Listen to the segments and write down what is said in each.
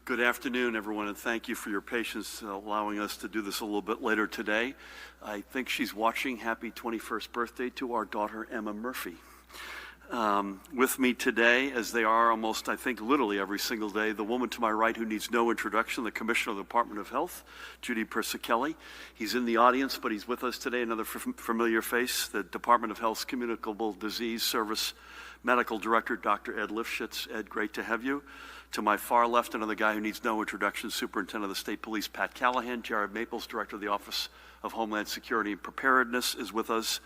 Good afternoon, everyone, and thank you for your patience allowing us to do this a little bit later today. I think she's watching. Happy 21st birthday to our daughter, Emma Murphy. With me today, as they are almost, I think, literally every single day, the woman to my right who needs no introduction, the Commissioner of the Department of Health, Judy Persicelli. He's in the audience, but he's with us today, another familiar face, the Department of Health's Communicable Disease Service Medical Director, Dr. Ed Lifshitz. Ed, great to have you. To my far left, another guy who needs no introduction, Superintendent of the State Police, Pat Callahan. Jared Maples, Director of the Office of Homeland Security and Preparedness, is with us.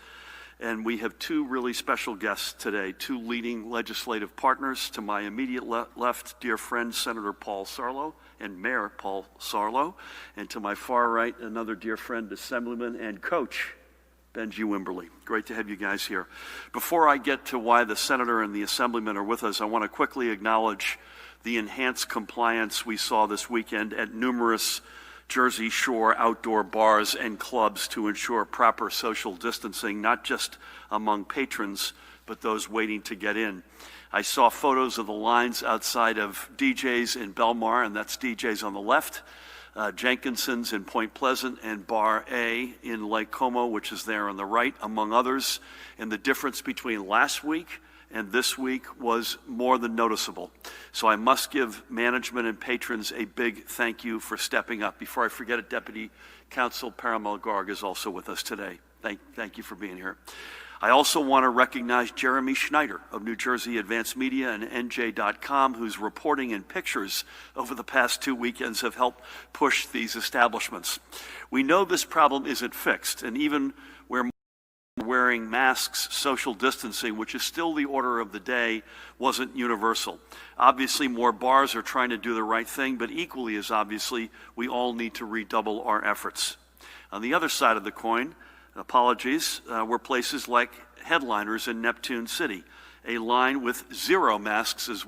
And we have two really special guests today, two leading legislative partners. To my immediate left, dear friend, Senator Paul Sarlo and Mayor Paul Sarlo. And to my far right, another dear friend, Assemblyman and Coach, Benji Wimberly. Great to have you guys here. Before I get to why the Senator and the Assemblyman are with us, I want to quickly acknowledge the enhanced compliance we saw this weekend at numerous Jersey Shore outdoor bars and clubs to ensure proper social distancing, not just among patrons, but those waiting to get in. I saw photos of the lines outside of DJ's in Belmar, and that's DJ's on the left, Jenkinson's in Point Pleasant, and Bar A in Lake Como, which is there on the right, among others. And the difference between last week and this week was more than noticeable. So I must give management and patrons a big thank you for stepping up. Before I forget it, Deputy Counsel Paramel Garg is also with us today. Thank you for being here. I also want to recognize Jeremy Schneider of New Jersey Advanced Media and NJ.com, whose reporting and pictures over the past 2 weekends have helped push these establishments. We know this problem isn't fixed, and even where wearing masks, social distancing, which is still the order of the day, wasn't universal. Obviously, more bars are trying to do the right thing, but equally as obviously, we all need to redouble our efforts. On the other side of the coin, were places like Headliners in Neptune City, a line with zero masks as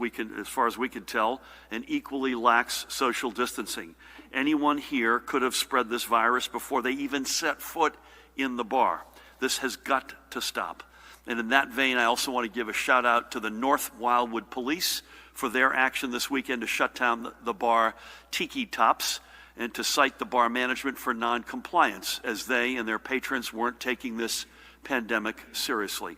far as we can tell, and equally lax social distancing. Anyone here could have spread this virus before they even set foot in the bar. This has got to stop. And in that vein, I also want to give a shout out to the North Wildwood Police for their action this weekend to shut down the bar Tiki Tops and to cite the bar management for non-compliance, as they and their patrons weren't taking this pandemic seriously.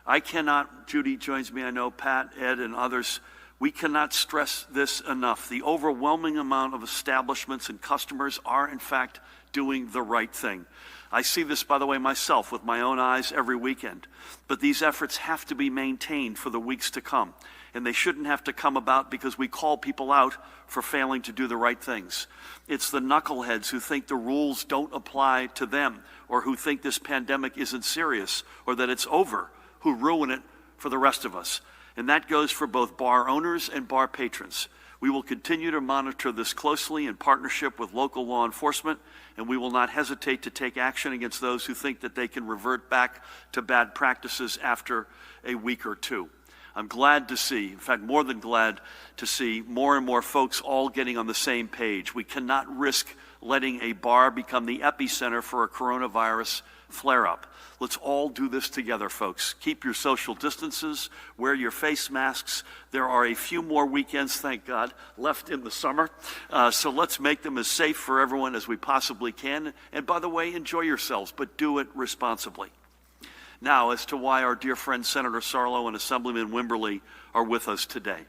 I cannot, Judy joins me, I know, Pat, Ed, and others, we cannot stress this enough. The overwhelming amount of establishments and customers are, in fact, doing the right thing. I see this, by the way, myself with my own eyes every weekend. But these efforts have to be maintained for the weeks to come. And they shouldn't have to come about because we call people out for failing to do the right things. It's the knuckleheads who think the rules don't apply to them, or who think this pandemic isn't serious or that it's over, who ruin it for the rest of us. And that goes for both bar owners and bar patrons. We will continue to monitor this closely in partnership with local law enforcement, and we will not hesitate to take action against those who think that they can revert back to bad practices after a week or two. I'm glad to see, in fact, more than glad to see more and more folks all getting on the same page. We cannot risk letting a bar become the epicenter for a coronavirus flare-up. Let's all do this together, folks. Keep your social distances, wear your face masks. There are a few more weekends, thank God, left in the summer. So let's make them as safe for everyone as we possibly can. And by the way, enjoy yourselves, but do it responsibly. Now, as to why our dear friend Senator Sarlo and Assemblyman Wimberly are with us today.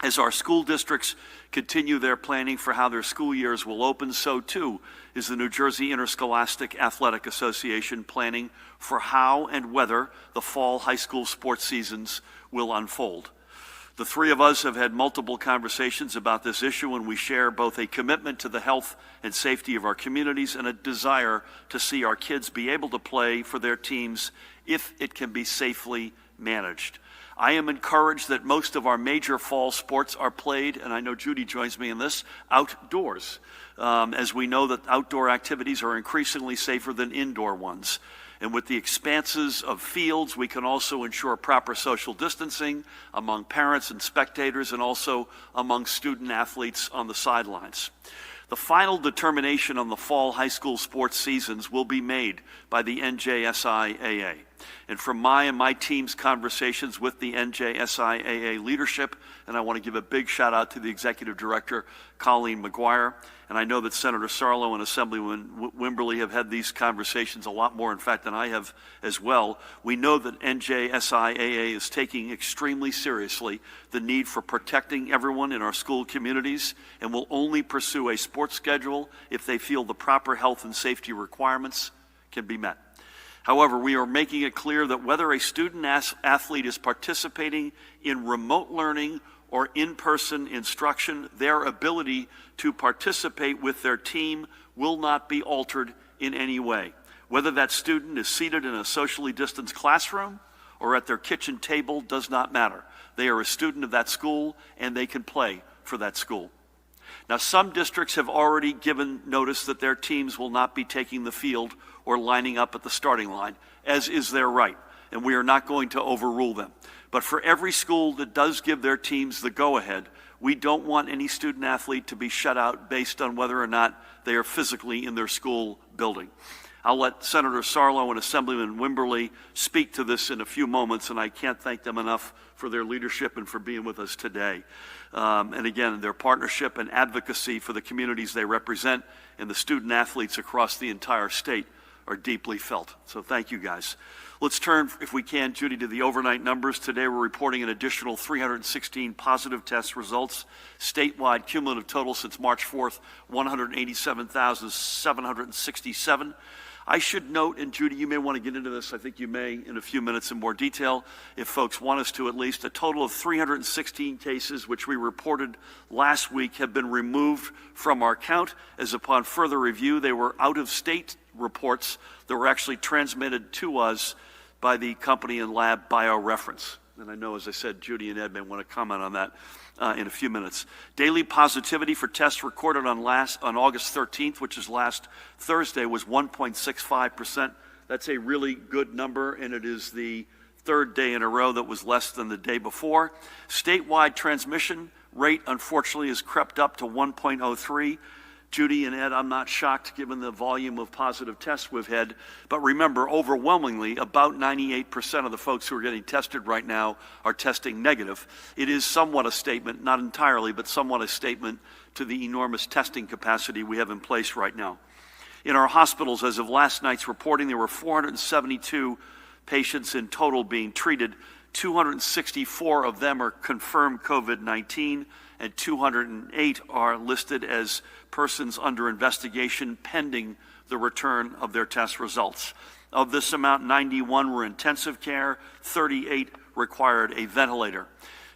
As our school districts continue their planning for how their school years will open, so too is the New Jersey Interscholastic Athletic Association planning for how and whether the fall high school sports seasons will unfold. The three of us have had multiple conversations about this issue, and we share both a commitment to the health and safety of our communities and a desire to see our kids be able to play for their teams if it can be safely managed. I am encouraged that most of our major fall sports are played, and I know Judy joins me in this, outdoors, as we know that outdoor activities are increasingly safer than indoor ones. And with the expanses of fields, we can also ensure proper social distancing among parents and spectators and also among student athletes on the sidelines. The final determination on the fall high school sports seasons will be made by the NJSIAA. And from my and my team's conversations with the NJSIAA leadership, and I want to give a big shout out to the executive director, Colleen McGuire, and I know that Senator Sarlo and Assemblyman Wimberly have had these conversations a lot more, in fact, than I have as well. We know that NJSIAA is taking extremely seriously the need for protecting everyone in our school communities and will only pursue a sports schedule if they feel the proper health and safety requirements can be met. However, we are making it clear that whether a student athlete is participating in remote learning or in-person instruction, their ability to participate with their team will not be altered in any way. Whether that student is seated in a socially distanced classroom or at their kitchen table does not matter. They are a student of that school and they can play for that school. Now, some districts have already given notice that their teams will not be taking the field or lining up at the starting line, as is their right, and we are not going to overrule them. But for every school that does give their teams the go-ahead, we don't want any student athlete to be shut out based on whether or not they are physically in their school building. I'll let Senator Sarlo and Assemblyman Wimberly speak to this in a few moments, and I can't thank them enough for their leadership and for being with us today. And again, their partnership and advocacy for the communities they represent and the student athletes across the entire state are deeply felt. So thank you, guys. Let's turn, if we can, Judy, to the overnight numbers. Today we're reporting an additional 316 positive test results. Statewide cumulative total since March 4th, 187,767. I should note, and Judy, you may want to get into this, I think you may in a few minutes in more detail, if folks want us to at least, a total of 316 cases, which we reported last week, have been removed from our count, as upon further review, they were out-of-state reports that were actually transmitted to us by the company and lab BioReference. And I know, as I said, Judy and Ed may want to comment on that in a few minutes. Daily positivity for tests recorded on August 13th, which is last Thursday, was 1.65%. That's a really good number, and it is the third day in a row that was less than the day before. Statewide transmission rate, unfortunately, has crept up to 1.03. Judy and Ed, I'm not shocked given the volume of positive tests we've had, but remember, overwhelmingly, about 98% of the folks who are getting tested right now are testing negative. It is somewhat a statement, not entirely, but somewhat a statement to the enormous testing capacity we have in place right now. In our hospitals, as of last night's reporting, there were 472 patients in total being treated. 264 of them are confirmed COVID-19, and 208 are listed as persons under investigation pending the return of their test results. Of this amount, 91 were intensive care, 38 required a ventilator.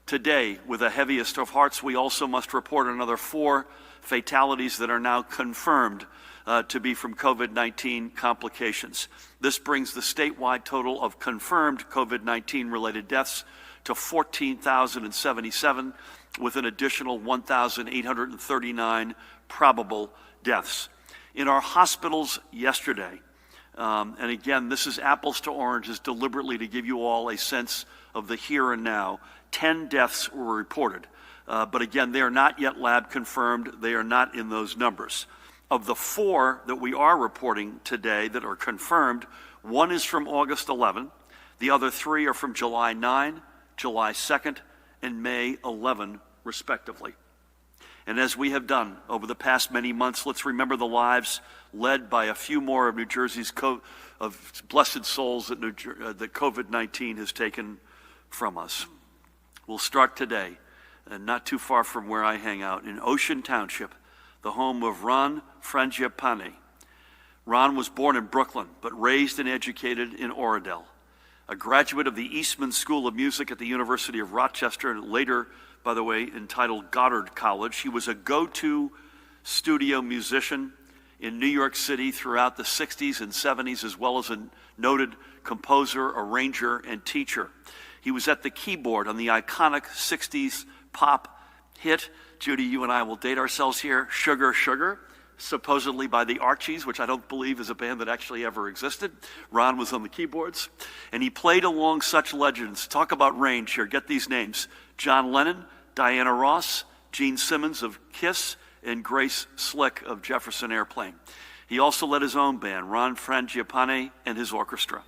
Today, with the heaviest of hearts, we also must report another 4 fatalities that are now confirmed to be from COVID-19 complications. This brings the statewide total of confirmed COVID-19 related deaths to 14,077, with an additional 1,839 probable deaths. In our hospitals yesterday, and again, this is apples to oranges deliberately to give you all a sense of the here and now, 10 deaths were reported. But again, they are not yet lab confirmed. They are not in those numbers. Of the 4 that we are reporting today that are confirmed, 1 is from August 11. The other 3 are from July 9, July 2nd, and May 11, respectively. And as we have done over the past many months, let's remember the lives led by a few more of New Jersey's of blessed souls that COVID-19 has taken from us. We'll start today, and not too far from where I hang out, in Ocean Township, the home of Ron Frangipane. Ron was born in Brooklyn, but raised and educated in Oradell. A graduate of the Eastman School of Music at the University of Rochester, and later, by the way, entitled Goddard College. He was a go-to studio musician in New York City throughout the 60s and 70s, as well as a noted composer, arranger, and teacher. He was at the keyboard on the iconic 60s pop hit, Judy, you and I will date ourselves here, Sugar, Sugar, supposedly by the Archies, which I don't believe is a band that actually ever existed. Ron was on the keyboards, and he played along such legends. Talk about range here. Get these names: John Lennon, Diana Ross, Gene Simmons of Kiss, and Grace Slick of Jefferson Airplane. He also led his own band, Ron Frangipane and his orchestra.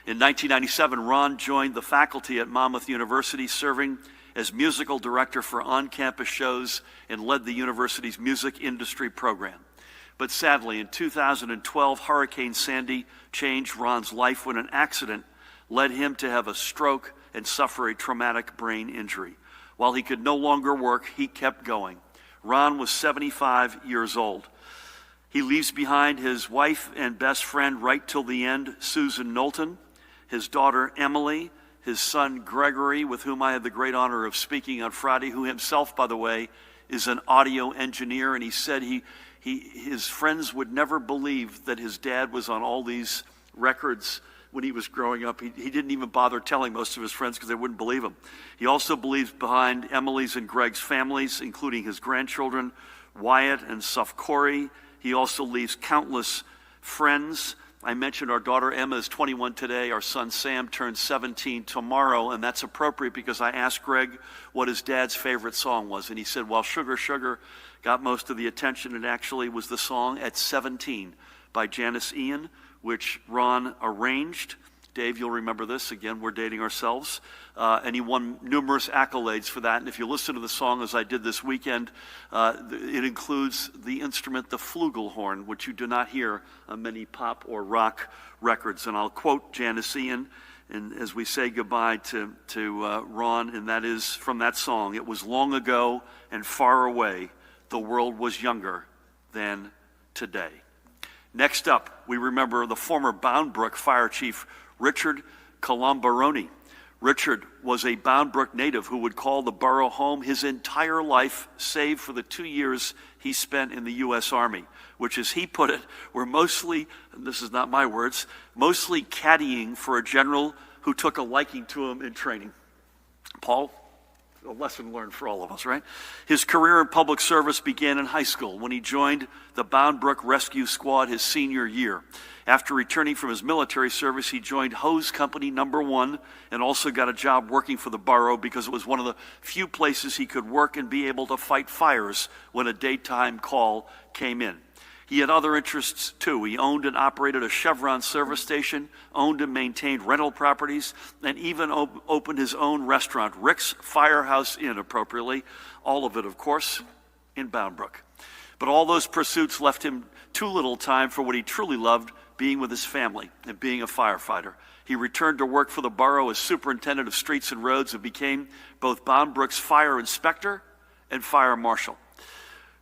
In 1997, Ron joined the faculty at Monmouth University, serving as musical director for on-campus shows and led the university's music industry program. But sadly, in 2012, Hurricane Sandy changed Ron's life when an accident led him to have a stroke and suffer a traumatic brain injury. While he could no longer work, he kept going. Ron was 75 years old. He leaves behind his wife and best friend right till the end, Susan Knowlton, his daughter Emily, his son Gregory, with whom I had the great honor of speaking on Friday, who himself, by the way, is an audio engineer, and he said his friends would never believe that his dad was on all these records when he was growing up. He didn't even bother telling most of his friends because they wouldn't believe him. He also believes behind Emily's and Greg's families, including his grandchildren, Wyatt and Suf Corey. He also leaves countless friends. I mentioned our daughter Emma is 21 today. Our son Sam turns 17 tomorrow, and that's appropriate because I asked Greg what his dad's favorite song was, and he said, well, Sugar Sugar got most of the attention. It actually was the song At 17 by Janice Ian, which Ron arranged. Dave, you'll remember this. Again, we're dating ourselves. And he won numerous accolades for that. And if you listen to the song, as I did this weekend, it includes the instrument, the flugelhorn, which you do not hear on many pop or rock records. And I'll quote Janice Ian, and as we say goodbye to Ron, and that is from that song, "It was long ago and far away, the world was younger than today." Next up, we remember the former Bound Brook Fire Chief Richard Colombaroni. Richard was a Bound Brook native who would call the borough home his entire life, save for the 2 years he spent in the U.S. Army, which, as he put it, were mostly, and this is not my words, mostly caddying for a general who took a liking to him in training. Paul? A lesson learned for all of us, right? His career in public service began in high school when he joined the Bound Brook Rescue Squad his senior year. After returning from his military service, he joined Hose Company No. 1 and also got a job working for the borough because it was one of the few places he could work and be able to fight fires when a daytime call came in. He had other interests, too. He owned and operated a Chevron service station, owned and maintained rental properties, and even opened his own restaurant, Rick's Firehouse Inn, appropriately. All of it, of course, in Bound Brook. But all those pursuits left him too little time for what he truly loved, being with his family and being a firefighter. He returned to work for the borough as superintendent of streets and roads and became both Bound Brook's fire inspector and fire marshal.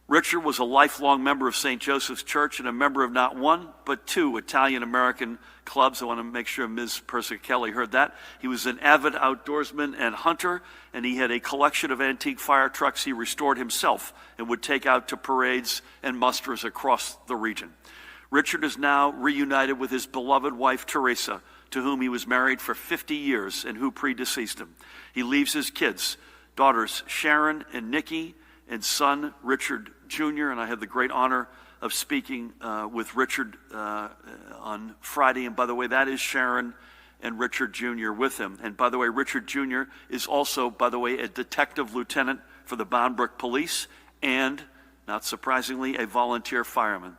Richard was a lifelong member of St. Joseph's Church and a member of not one, but two Italian-American clubs. I want to make sure Ms. Persicelli heard that. He was an avid outdoorsman and hunter, and he had a collection of antique fire trucks he restored himself and would take out to parades and musters across the region. Richard is now reunited with his beloved wife, Teresa, to whom he was married for 50 years and who predeceased him. He leaves his kids, daughters Sharon and Nikki, and son Richard Jr., and I had the great honor of speaking with Richard on Friday. And by the way, that is Sharon and Richard Jr. with him. And by the way, Richard Jr. is also, by the way, a detective lieutenant for the Bound Brook Police and, not surprisingly, a volunteer fireman.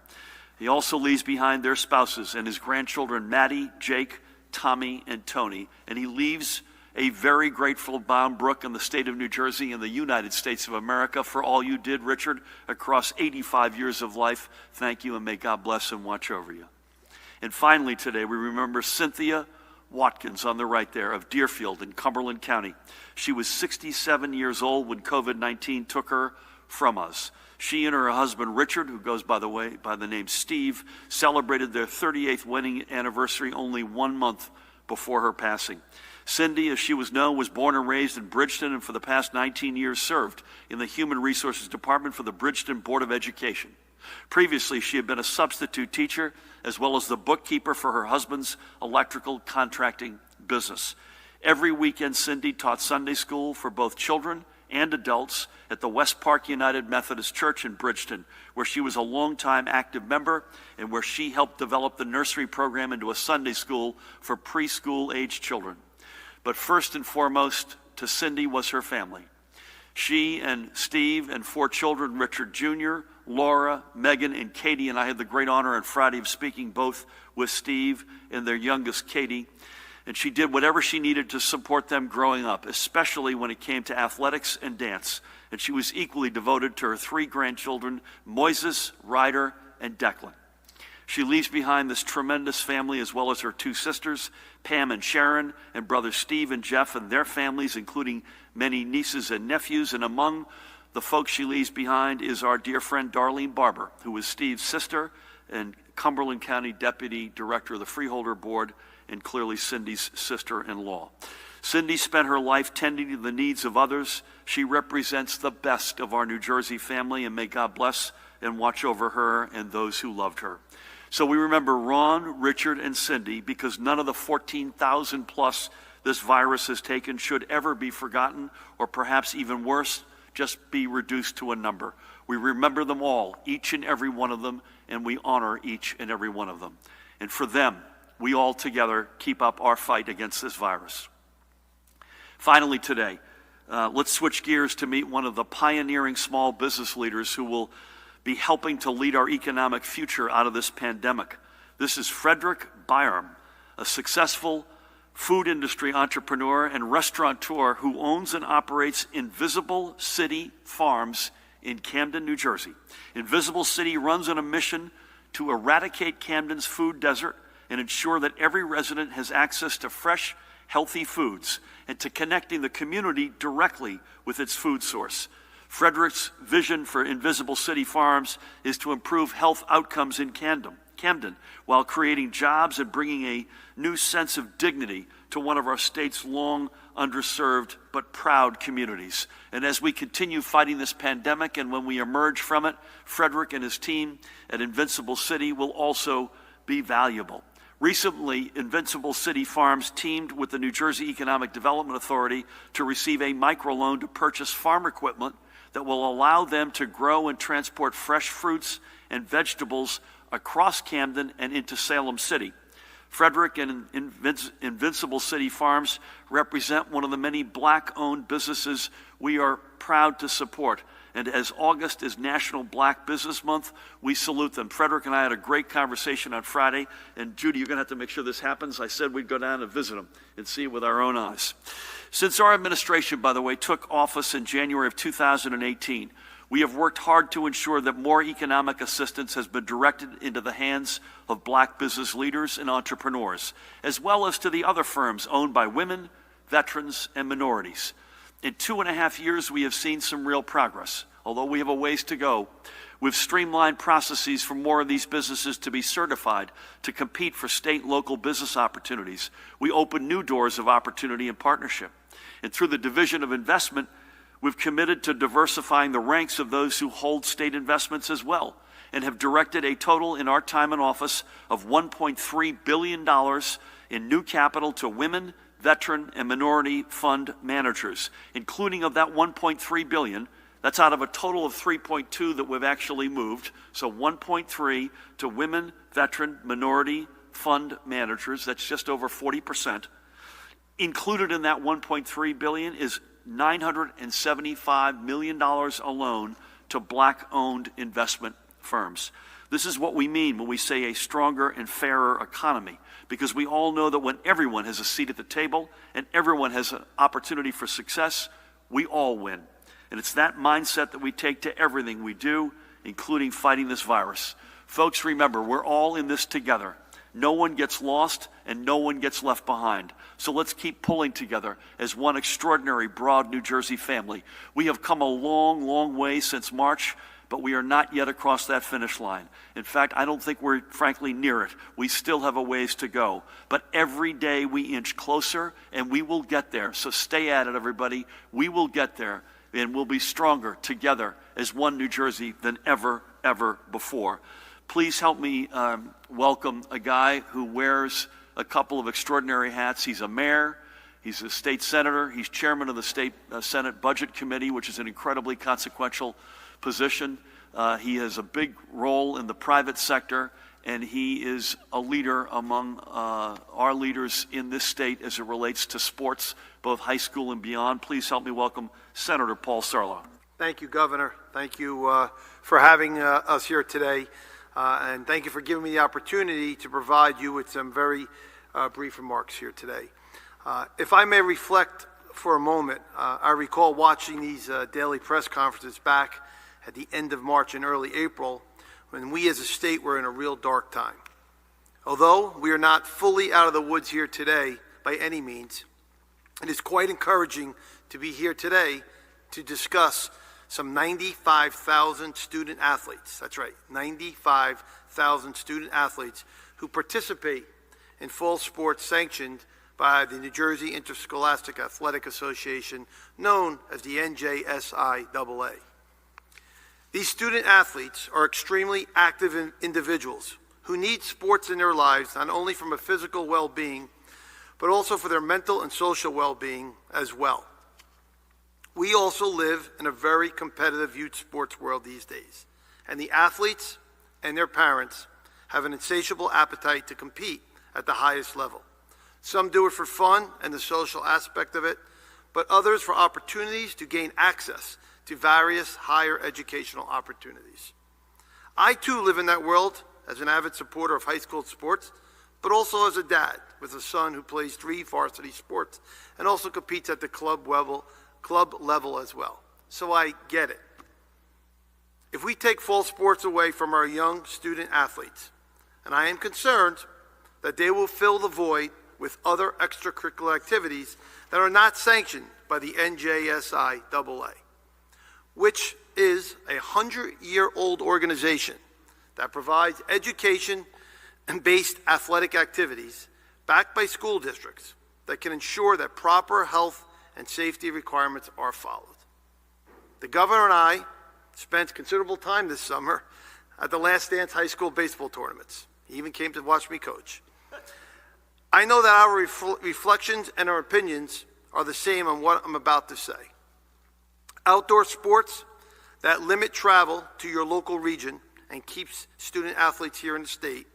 He also leaves behind their spouses and his grandchildren, Maddie, Jake, Tommy, and Tony. And he leaves a very grateful Bound Brook in the state of New Jersey and the United States of America for all you did, Richard, across 85 years of life. Thank you, and may God bless and watch over you. And finally today, we remember Cynthia Watkins on the right there of Deerfield in Cumberland County. She was 67 years old when COVID-19 took her from us. She and her husband, Richard, who goes, by the way, by the name Steve, celebrated their 38th wedding anniversary only 1 month before her passing. Cindy, as she was known, was born and raised in Bridgeton and for the past 19 years served in the Human Resources Department for the Bridgeton Board of Education. Previously, she had been a substitute teacher as well as the bookkeeper for her husband's electrical contracting business. Every weekend, Cindy taught Sunday school for both children and adults at the West Park United Methodist Church in Bridgeton, where she was a longtime active member and where she helped develop the nursery program into a Sunday school for preschool-age children. But first and foremost, to Cindy was her family. She and Steve and 4 children, Richard Jr., Laura, Megan, and Katie, and I had the great honor on Friday of speaking both with Steve and their youngest, Katie. And she did whatever she needed to support them growing up, especially when it came to athletics and dance. And she was equally devoted to her 3 grandchildren, Moises, Ryder, and Declan. She leaves behind this tremendous family as well as her 2 sisters, Pam and Sharon, and brothers Steve and Jeff and their families, including many nieces and nephews. And among the folks she leaves behind is our dear friend Darlene Barber, who is Steve's sister and Cumberland County Deputy Director of the Freeholder Board, and clearly Cindy's sister-in-law. Cindy spent her life tending to the needs of others. She represents the best of our New Jersey family, and may God bless and watch over her and those who loved her. So we remember Ron, Richard, and Cindy, because none of the 14,000 plus this virus has taken should ever be forgotten, or perhaps even worse, just be reduced to a number. We remember them all, each and every one of them, and we honor each and every one of them. And for them, we all together keep up our fight against this virus. Finally today, let's switch gears to meet one of the pioneering small business leaders who will be helping to lead our economic future out of this pandemic. This is Frederick Byram, a successful food industry entrepreneur and restaurateur who owns and operates Invisible City Farms in Camden, New Jersey. Invisible City runs on a mission to eradicate Camden's food desert and ensure that every resident has access to fresh, healthy foods, and to connecting the community directly with its food source. Frederick's vision for Invisible City Farms is to improve health outcomes in Camden, while creating jobs and bringing a new sense of dignity to one of our state's long underserved but proud communities. And as we continue fighting this pandemic and when we emerge from it, Frederick and his team at Invincible City will also be valuable. Recently, Invincible City Farms teamed with the New Jersey Economic Development Authority to receive a microloan to purchase farm equipment that will allow them to grow and transport fresh fruits and vegetables across Camden and into Salem City. Frederick and Invincible City Farms represent one of the many Black-owned businesses we are proud to support. And as August is National Black Business Month, we salute them. Frederick and I had a great conversation on Friday, and Judy, you're going to have to make sure this happens. I said we'd go down and visit them and see it with our own eyes. Since our administration, by the way, took office in January of 2018, we have worked hard to ensure that more economic assistance has been directed into the hands of Black business leaders and entrepreneurs, as well as to the other firms owned by women, veterans, and minorities. In 2.5 years, we have seen some real progress, although we have a ways to go. We've streamlined processes for more of these businesses to be certified to compete for state and local business opportunities. We opened new doors of opportunity and partnership. And through the Division of Investment, we've committed to diversifying the ranks of those who hold state investments as well, and have directed a total in our time in office of $1.3 billion in new capital to women, veteran, and minority fund managers, including of that $1.3 billion, that's out of a total of $3.2 that we've actually moved. So $1.3 to women, veteran, minority fund managers, that's just over 40%. Included in that $1.3 billion is $975 million alone to Black-owned investment firms. This is what we mean when we say a stronger and fairer economy, because we all know that when everyone has a seat at the table and everyone has an opportunity for success, we all win. And it's that mindset that we take to everything we do, including fighting this virus. Folks, remember, we're all in this together. No one gets lost and no one gets left behind. So let's keep pulling together as one extraordinary, broad New Jersey family. We have come a long, long way since March, but we are not yet across that finish line. In fact, I don't think we're frankly near it. We still have a ways to go. But every day we inch closer and we will get there. So stay at it, everybody. We will get there, and we'll be stronger together as one New Jersey than ever, ever before. Please help me welcome a guy who wears a couple of extraordinary hats. He's a mayor, he's a state senator, he's chairman of the State Senate Budget Committee, which is an incredibly consequential position. He has a big role in the private sector, and he is a leader among our leaders in this state as it relates to sports, both high school and beyond. Please help me welcome Senator Paul Sarlo. Thank you, Governor. Thank you for having us here today, and thank you for giving me the opportunity to provide you with some very brief remarks here today. If I may reflect for a moment, I recall watching these daily press conferences back at the end of March and early April, when we as a state were in a real dark time. Although we are not fully out of the woods here today by any means, it is quite encouraging to be here today to discuss some 95,000 student athletes. That's right, 95,000 student athletes who participate in fall sports sanctioned by the New Jersey Interscholastic Athletic Association, known as the NJSIAA. These student athletes are extremely active individuals who need sports in their lives, not only from a physical well-being, but also for their mental and social well-being as well. We also live in a very competitive youth sports world these days, and the athletes and their parents have an insatiable appetite to compete at the highest level. Some do it for fun and the social aspect of it, but others for opportunities to gain access to various higher educational opportunities. I too live in that world as an avid supporter of high school sports, but also as a dad with a son who plays 3 varsity sports and also competes at the club level as well. So I get it. If we take fall sports away from our young student athletes, and I am concerned that they will fill the void with other extracurricular activities that are not sanctioned by the NJSIAA, which is a 100-year-old organization that provides education and based athletic activities backed by school districts that can ensure that proper health and safety requirements are followed. The governor and I spent considerable time this summer at the Last Dance high school baseball tournaments. He even came to watch me coach. I know that our reflections and our opinions are the same on what I'm about to say. Outdoor sports that limit travel to your local region and keeps student athletes here in the state,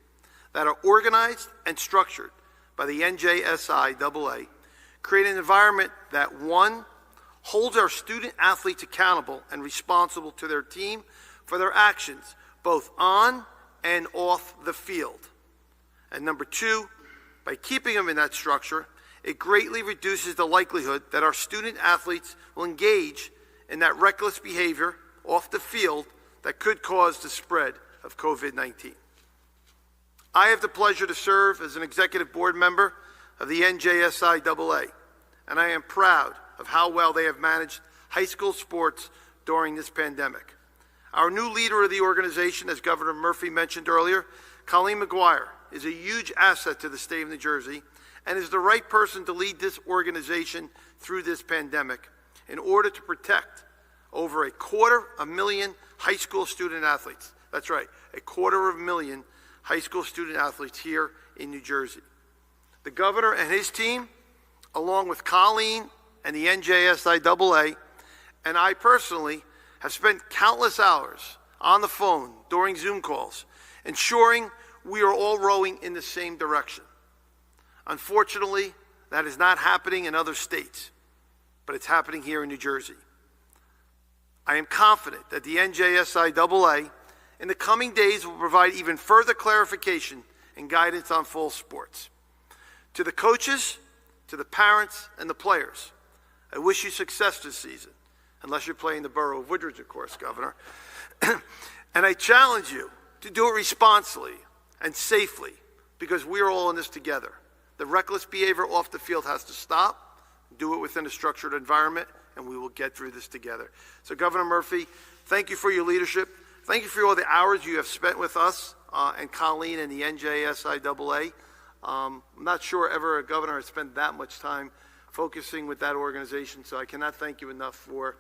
that are organized and structured by the NJSIAA, create an environment that, one, holds our student athletes accountable and responsible to their team for their actions, both on and off the field. And number 2, by keeping them in that structure, it greatly reduces the likelihood that our student athletes will engage in that reckless behavior off the field that could cause the spread of COVID-19. I have the pleasure to serve as an executive board member of the NJSIAA, and I am proud of how well they have managed high school sports during this pandemic. Our new leader of the organization, as Governor Murphy mentioned earlier, Colleen McGuire, is a huge asset to the state of New Jersey and is the right person to lead this organization through this pandemic in order to protect over 250,000 high school student athletes. That's right, 250,000 high school student athletes here in New Jersey. The governor and his team, along with Colleen and the NJSIAA, and I personally have spent countless hours on the phone during Zoom calls, ensuring we are all rowing in the same direction. Unfortunately, that is not happening in other states, but it's happening here in New Jersey. I am confident that the NJSIAA in the coming days will provide even further clarification and guidance on fall sports. To the coaches, to the parents, and the players, I wish you success this season, unless you're playing the borough of Woodridge, of course, Governor. And I challenge you to do it responsibly and safely, because we're all in this together. The reckless behavior off the field has to stop. Do it within a structured environment, and we will get through this together. So, Governor Murphy, thank you for your leadership. Thank you for all the hours you have spent with us and Colleen and the NJSIAA. I'm not sure ever a governor has spent that much time focusing with that organization, so I cannot thank you enough for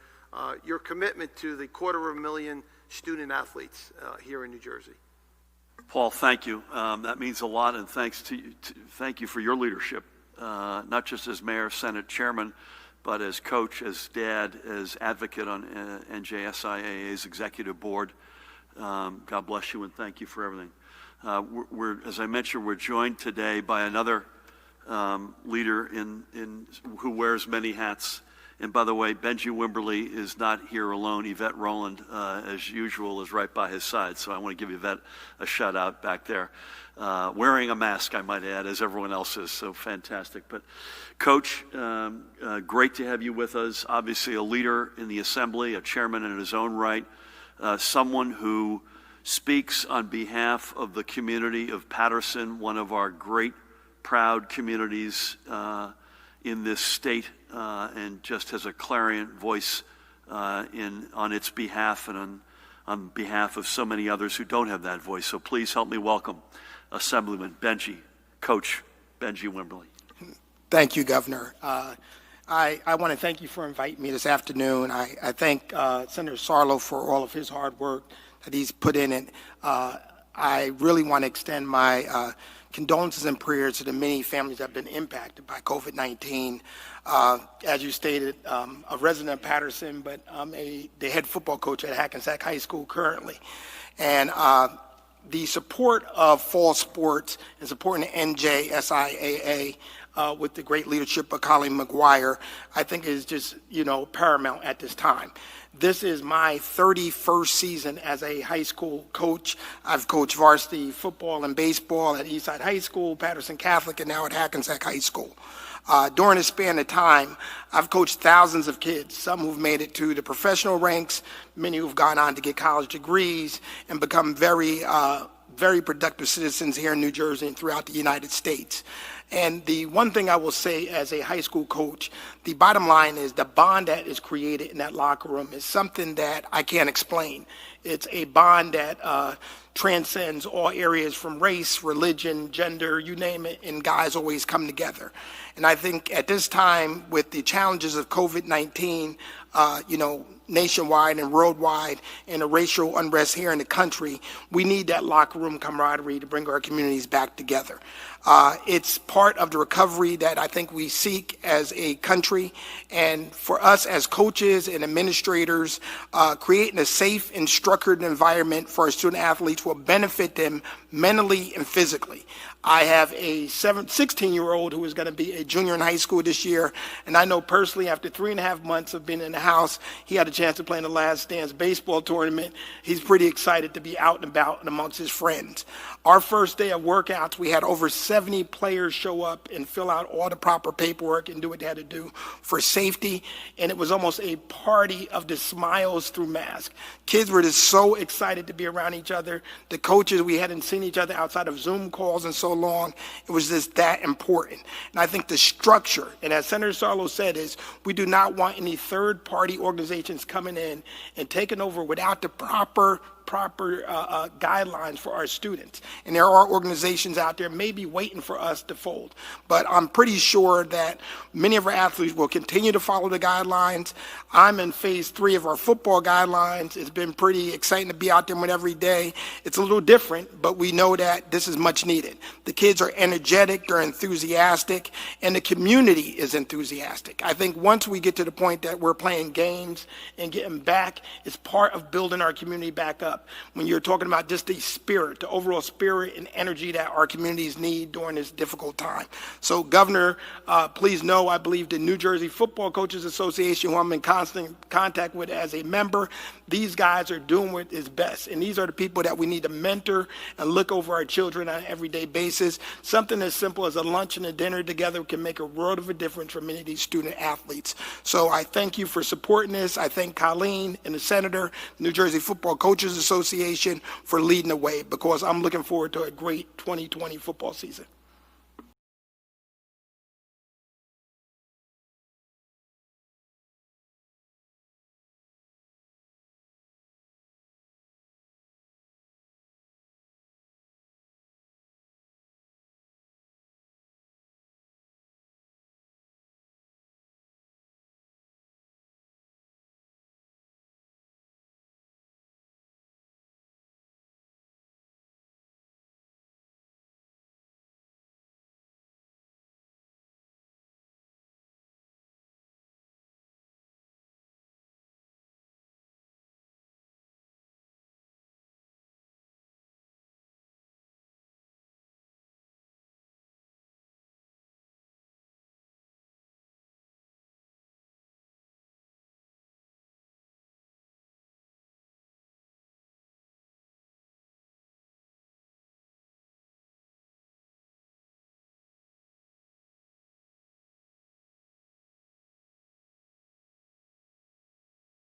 your commitment to the 250,000 student athletes here in New Jersey. Paul, thank you. That means a lot, and thank you for your leadership, not just as mayor, Senate chairman, but as coach, as dad, as advocate on NJSIAA's executive board. God bless you, and thank you for everything. As I mentioned, we're joined today by another leader who wears many hats. And by the way, Benji Wimberly is not here alone. Yvette Rowland, as usual, is right by his side. So I want to give Yvette a shout out back there. Wearing a mask, I might add, as everyone else is. So fantastic. But Coach, great to have you with us. Obviously a leader in the Assembly, a chairman in his own right, someone who speaks on behalf of the community of Paterson, one of our great, proud communities in this state, and just has a clarion voice on its behalf and on behalf of so many others who don't have that voice. So please help me welcome Assemblyman Coach Benji Wimberly. Thank you, Governor. I want to thank you for inviting me this afternoon. I thank Senator Sarlo for all of his hard work that he's put in it. I really want to extend my condolences and prayers to the many families that have been impacted by COVID-19. As you stated, a resident of Paterson, but I'm the head football coach at Hackensack High School currently. And the support of fall sports and supporting the NJSIAA with the great leadership of Colleen McGuire, I think is just, paramount at this time. This is my 31st season as a high school coach. I've coached varsity football and baseball at Eastside High School, Paterson Catholic, and now at Hackensack High School. During this span of time, I've coached thousands of kids, some who've made it to the professional ranks, many who've gone on to get college degrees and become very productive citizens here in New Jersey and throughout the United States. And the one thing I will say as a high school coach, the bottom line is the bond that is created in that locker room is something that I can't explain. It's a bond that transcends all areas from race, religion, gender, you name it, and guys always come together. And I think at this time, with the challenges of COVID-19, nationwide and worldwide, and the racial unrest here in the country, we need that locker room camaraderie to bring our communities back together. It's part of the recovery that I think we seek as a country, and for us as coaches and administrators, creating a safe and structured environment for our student athletes will benefit them mentally and physically. I have a 16-year-old who is going to be a junior in high school this year, and I know personally after 3.5 months of being in the house, he had a chance to play in the Last Dance baseball tournament. He's pretty excited to be out and about and amongst his friends. Our first day of workouts, we had over 70 players show up and fill out all the proper paperwork and do what they had to do for safety, and it was almost a party of the smiles through masks. Kids were just so excited to be around each other. The coaches, we hadn't seen each other outside of Zoom calls and so long. It was just that important. And I think the structure, and as Senator Sarlo said, is we do not want any third-party organizations coming in and taking over without the proper guidelines for our students. And there are organizations out there maybe waiting for us to fold. But I'm pretty sure that many of our athletes will continue to follow the guidelines. I'm in phase 3 of our football guidelines. It's been pretty exciting to be out there every day. It's a little different, but we know that this is much needed. The kids are energetic, they're enthusiastic, and the community is enthusiastic. I think once we get to the point that we're playing games and getting back, it's part of building our community back up. When you're talking about just the spirit, the overall spirit and energy that our communities need during this difficult time. So, Governor, please know I believe the New Jersey Football Coaches Association, who I'm in constant contact with as a member, these guys are doing what is best. And these are the people that we need to mentor and look over our children on an everyday basis. Something as simple as a lunch and a dinner together can make a world of a difference for many of these student athletes. So I thank you for supporting this. I thank Colleen and the Senator, New Jersey Football Coaches Association, for leading the way, because I'm looking forward to a great 2020 football season.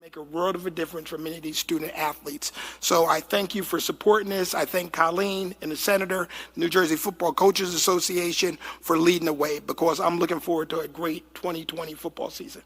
make a world of a difference for many of these student athletes. So I thank you for supporting this. I thank Colleen and the Senator, New Jersey Football Coaches Association for leading the way, because I'm looking forward to a great 2020 football season.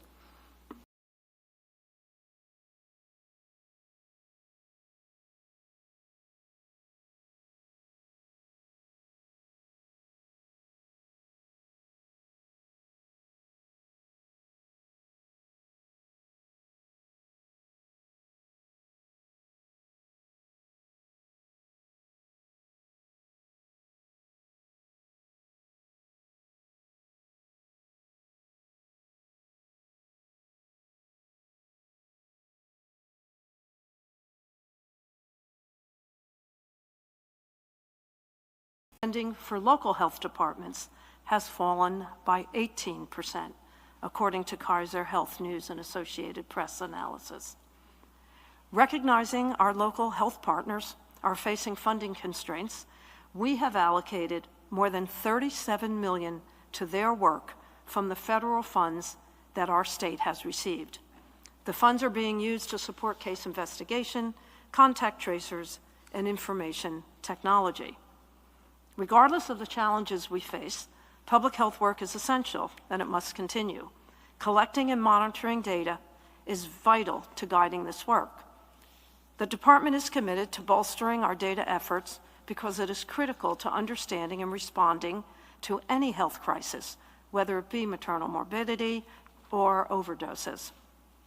Funding for local health departments has fallen by 18%, according to Kaiser Health News and Associated Press analysis. Recognizing our local health partners are facing funding constraints, we have allocated more than $37 million to their work from the federal funds that our state has received. The funds are being used to support case investigation, contact tracers, and information technology. Regardless of the challenges we face, public health work is essential, and it must continue. Collecting and monitoring data is vital to guiding this work. The department is committed to bolstering our data efforts because it is critical to understanding and responding to any health crisis, whether it be maternal morbidity or overdoses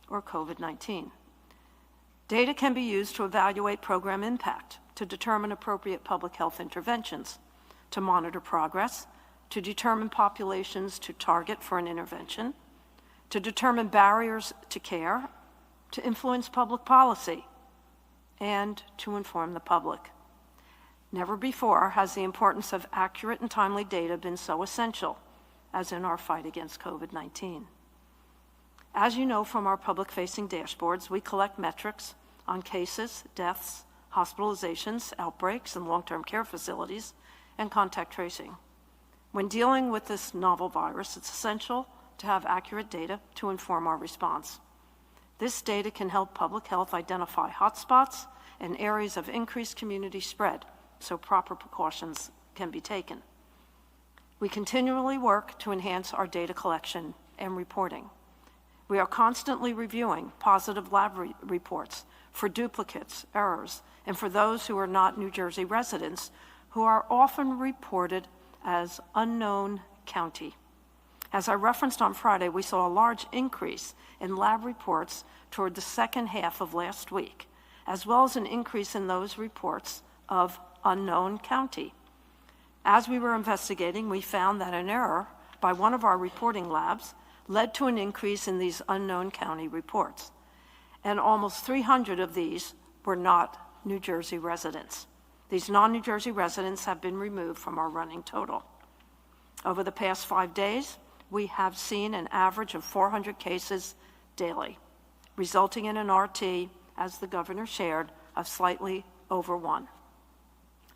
or COVID-19. Data can be used to evaluate program impact, to determine appropriate public health interventions, to monitor progress, to determine populations to target for an intervention, to determine barriers to care, to influence public policy, and to inform the public. Never before has the importance of accurate and timely data been so essential as in our fight against COVID-19. As you know from our public-facing dashboards, we collect metrics on cases, deaths, hospitalizations, outbreaks in long-term care facilities, and contact tracing. When dealing with this novel virus, it's essential to have accurate data to inform our response. This data can help public health identify hotspots and areas of increased community spread, so proper precautions can be taken. We continually work to enhance our data collection and reporting. We are constantly reviewing positive lab reports for duplicates, errors, and for those who are not New Jersey residents, who are often reported as unknown county. As I referenced on Friday, we saw a large increase in lab reports toward the second half of last week, as well as an increase in those reports of unknown county. As we were investigating, we found that an error by one of our reporting labs led to an increase in these unknown county reports, and almost 300 of these were not New Jersey residents. These non-New Jersey residents have been removed from our running total. Over the past 5 days, we have seen an average of 400 cases daily, resulting in an RT, as the governor shared, of slightly over 1.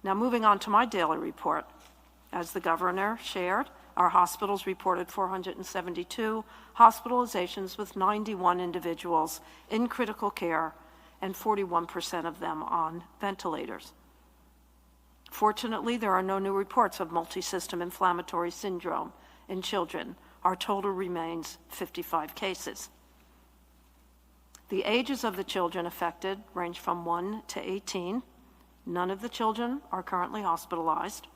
Now moving on to my daily report. As the governor shared, our hospitals reported 472 hospitalizations with 91 individuals in critical care and 41% of them on ventilators. Fortunately, there are no new reports of multisystem inflammatory syndrome in children. Our total remains 55 cases. The ages of the children affected range from 1 to 18. None of the children are currently hospitalized.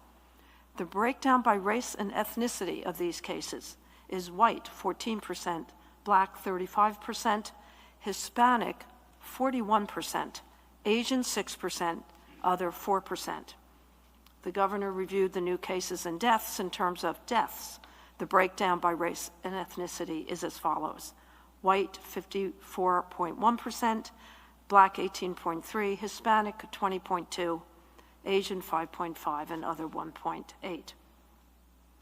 The breakdown by race and ethnicity of these cases is white 14%, black 35%, Hispanic 41%, Asian 6%, other 4%. The governor reviewed the new cases and deaths. In terms of deaths, the breakdown by race and ethnicity is as follows: white 54.1%, black 18.3%, Hispanic 20.2%, Asian 5.5%, and other 1.8%.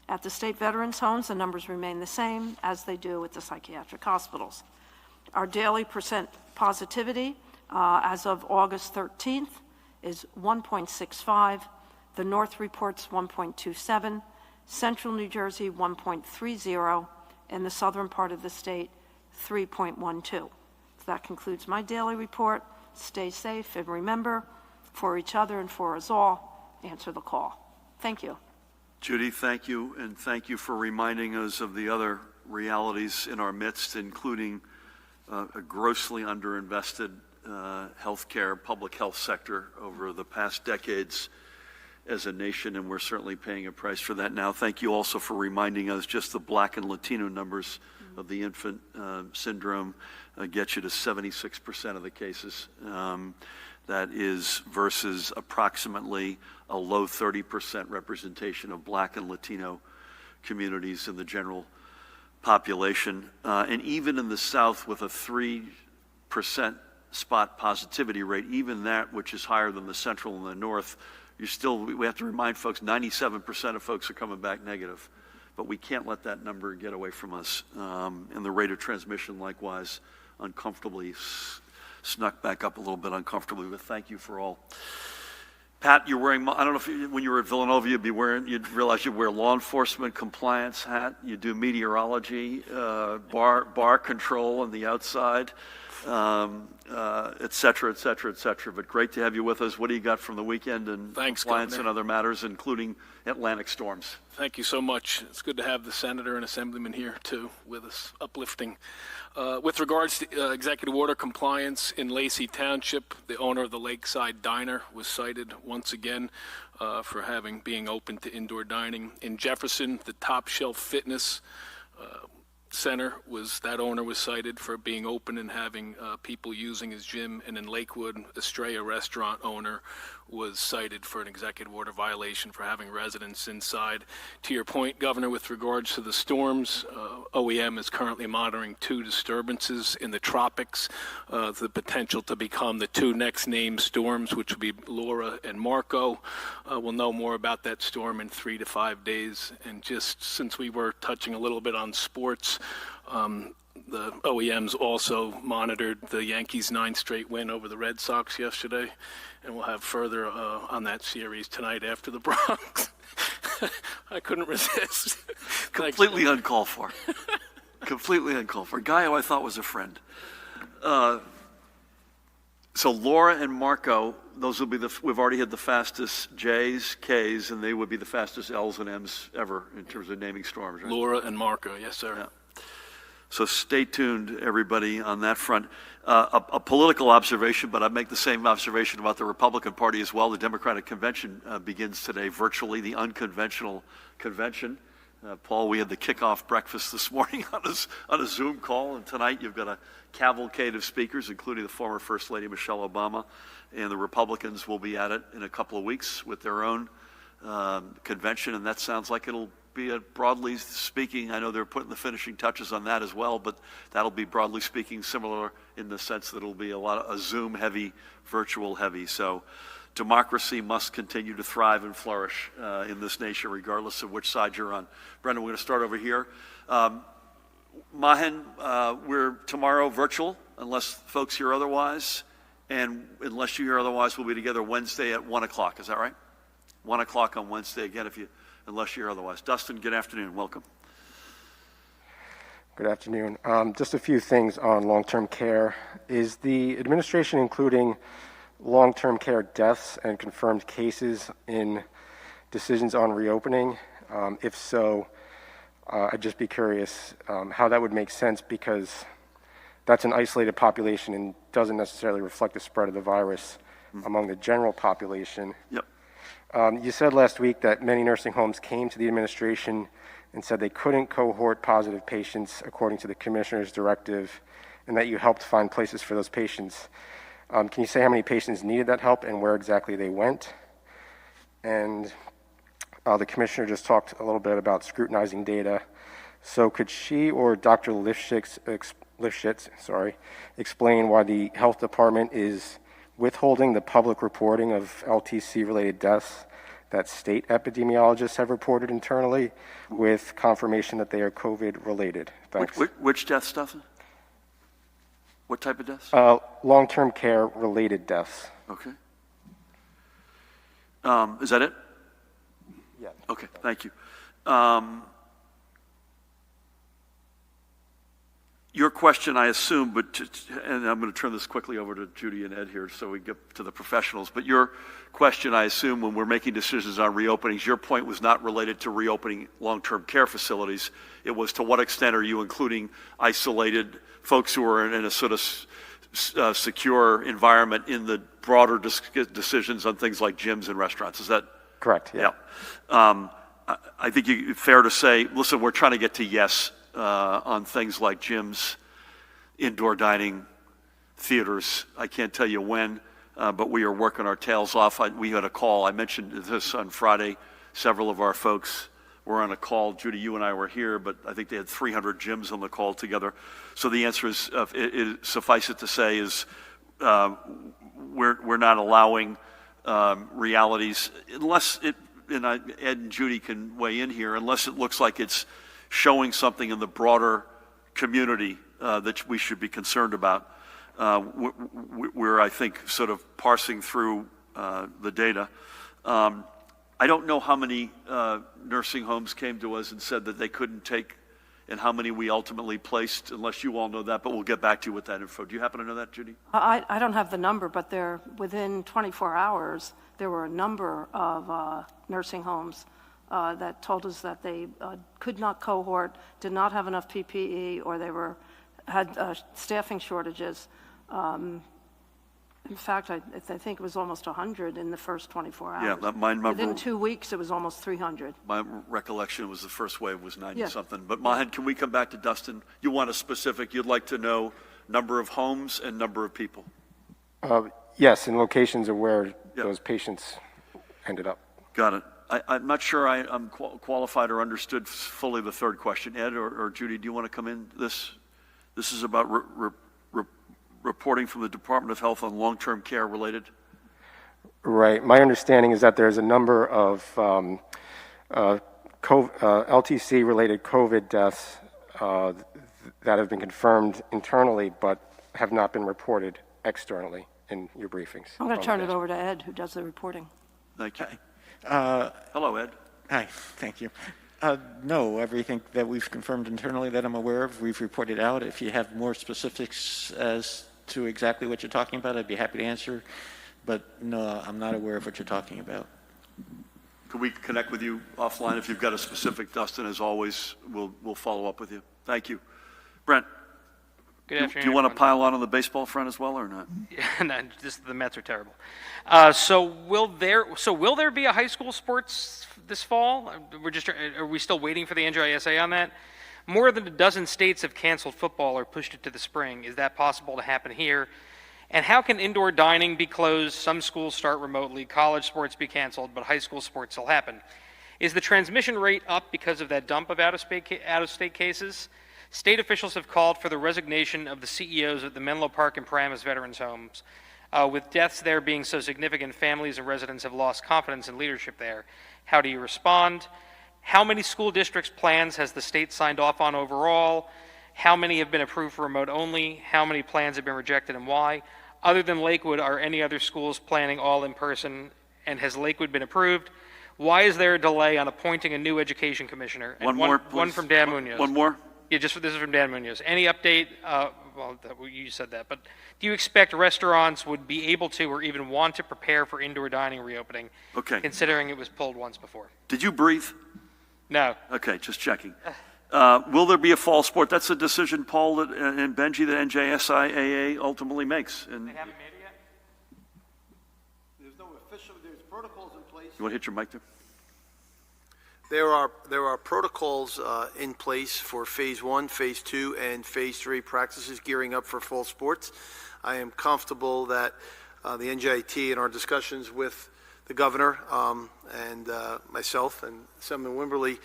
At the state veterans' homes, the numbers remain the same as they do at the psychiatric hospitals. Our daily percent positivity as of August 13th is 1.65. The North reports 1.27, Central New Jersey 1.30, and the southern part of the state 3.12. That concludes my daily report. Stay safe, and remember, for each other and for us all, answer the call. Thank you. Judy, thank you, and thank you for reminding us of the other realities in our midst, including a grossly underinvested healthcare, public health sector over the past decades as a nation, and we're certainly paying a price for that now. Thank you also for reminding us just the Black and Latino numbers of the infant syndrome get you to 76% of the cases. That is versus approximately a low 30% representation of Black and Latino communities in the general population. And even in the South with a 3% spot positivity rate, even that, which is higher than the Central and the North, we have to remind folks 97% of folks are coming back negative. But we can't let that number get away from us. And the rate of transmission, likewise, uncomfortably snuck back up a little bit uncomfortably, but thank you for all. Pat, you're wearing, I don't know if when you were at Villanova, you'd realize you'd wear law enforcement compliance hat, you do meteorology, bar control on the outside, et cetera, et cetera, et cetera. But great to have you with us. What do you got from the weekend and Thanks, compliance Governor. and other matters, including Atlantic storms? Thank you so much. It's good to have the senator and assemblyman here, too, with us, uplifting. With regards to executive order compliance in Lacey Township, the owner of the Lakeside Diner was cited once again for being open to indoor dining. In Jefferson, the Top Shelf Fitness Center that owner was cited for being open and having people using his gym. And in Lakewood, Estrella restaurant owner was cited for an executive order violation for having residents inside. To your point, Governor, with regards to the storms, OEM is currently monitoring 2 disturbances in the tropics, the potential to become the 2 next named storms, which will be Laura and Marco. We'll know more about that storm in 3 to 5 days. And just since we were touching a little bit on sports, the OEMs also monitored the Yankees' 9th straight win over the Red Sox yesterday, and we'll have further on that series tonight after the Bronx. I couldn't resist. Completely uncalled for. Completely uncalled for. A guy who I thought was a friend. So Laura and Marco, those will be we've already had the fastest J's, K's, and they would be the fastest L's and M's ever in terms of naming storms, right? Laura and Marco, yes, sir. Yeah. So stay tuned, everybody, on that front. A political observation, but I make the same observation about the Republican Party as well. The Democratic Convention begins today virtually, the unconventional convention. Paul, we had the kickoff breakfast this morning on a Zoom call, and tonight you've got a cavalcade of speakers, including the former First Lady Michelle Obama, and the Republicans will be at it in a couple of weeks with their own convention, and that sounds like it'll be broadly speaking, I know they're putting the finishing touches on that as well, but that'll be broadly speaking similar in the sense that it'll be a Zoom heavy, virtual heavy. So democracy must continue to thrive and flourish in this nation, regardless of which side you're on. Brendan, we're going to start over here. Mahen, we're tomorrow virtual, unless folks hear otherwise, and unless you hear otherwise, we'll be together Wednesday at 1 o'clock. Is that right? 1 o'clock on Wednesday, again, unless you hear otherwise. Dustin, good afternoon. Welcome. Good afternoon. Just a few things on long-term care. Is the administration including long-term care deaths and confirmed cases in decisions on reopening? If so, I'd just be curious how that would make sense, because that's an isolated population and doesn't necessarily reflect the spread of the virus among the general population. Yep. You said last week that many nursing homes came to the administration and said they couldn't cohort positive patients according to the commissioner's directive, and that you helped find places for those patients. Can you say how many patients needed that help and where exactly they went? And the commissioner just talked a little bit about scrutinizing data. So could she or Dr. Lifshitz explain why the health department is withholding the public reporting of LTC-related deaths that state epidemiologists have reported internally, with confirmation that they are COVID-related? Thanks. Which deaths, Dustin? What type of deaths? Long-term care-related deaths. Okay. Is that it? Yeah. Okay, thank you. Your question, I assume, and I'm going to turn this quickly over to Judy and Ed here so we get to the professionals, but your question, I assume, when we're making decisions on reopenings, your point was not related to reopening long-term care facilities. It was to what extent are you including isolated folks who are in a sort of secure environment in the broader decisions on things like gyms and restaurants. Is that Correct, yeah. I think it's fair to say, listen, we're trying to get to yes on things like gyms, indoor dining, theaters. I can't tell you when, but we are working our tails off. We had a call. I mentioned this on Friday. Several of our folks were on a call. Judy, you and I were here, but I think they had 300 gyms on the call together. So the answer is, suffice it to say, is we're not allowing realities unless it, and Ed and Judy can weigh in here, unless it looks like it's showing something in the broader community that we should be concerned about. We're, I think, sort of parsing through the data. I don't know how many nursing homes came to us and said that they couldn't take, and how many we ultimately placed, unless you all know that, but we'll get back to you with that info. Do you happen to know that, Judy? I don't have the number, but within 24 hours, there were a number of nursing homes that told us that they could not cohort, did not have enough PPE, or they had staffing shortages. In fact, I think it was almost 100 in the first 24 hours. Yeah, within 2 weeks, it was almost 300. My recollection was the first wave was 90-something. Yeah. But Mahan, can we come back to Dustin? You want a specific, you'd like to know number of homes and number of people? Yes, and locations of where those patients ended up. Got it. I'm not sure I'm qualified or understood fully the third question. Ed or Judy, do you want to come in? This is about reporting from the Department of Health on long-term care related. Right. My understanding is that there's a number of LTC-related COVID deaths that have been confirmed internally but have not been reported externally in your briefings. I'm going to turn it over to Ed, who does the reporting. Thank you. Hello, Ed. Hi, thank you. No, everything that we've confirmed internally that I'm aware of, we've reported out. If you have more specifics as to exactly what you're talking about, I'd be happy to answer. But no, I'm not aware of what you're talking about. Could we connect with you offline if you've got a specific, Dustin? As always, we'll follow up with you. Thank you. Brent. Good afternoon. Do you want to pile on the baseball front as well, or not? Yeah, no, the Mets are terrible. So will there be a high school sports this fall? Are we still waiting for the NJSA on that? More than a dozen states have canceled football or pushed it to the spring. Is that possible to happen here? And how can indoor dining be closed? Some schools start remotely, college sports be canceled, but high school sports still happen. Is the transmission rate up because of that dump of out-of-state cases? State officials have called for the resignation of the CEOs at the Menlo Park and Paramus Veterans Homes. With deaths there being so significant, families and residents have lost confidence in leadership there. How do you respond? How many school districts' plans has the state signed off on overall? How many have been approved for remote only? How many plans have been rejected and why? Other than Lakewood, are any other schools planning all in person? And has Lakewood been approved? Why is there a delay on appointing a new education commissioner? And one from Dan Munoz. One more? Yeah, this is from Dan Munoz. Any update? Well, you said that, but do you expect restaurants would be able to or even want to prepare for indoor dining reopening? Okay. Considering it was pulled once before. Did you breathe? No. Okay, just checking. Will there be a fall sport? That's a decision, Paul and Benji, that NJSIAA ultimately makes. And They haven't made it yet? There's protocols in place. You want to hit your mic there? There are protocols in place for Phase 1, Phase 2, and Phase 3 practices gearing up for fall sports. I am comfortable that the NJIT in our discussions with the governor and myself and Senator Wimberly,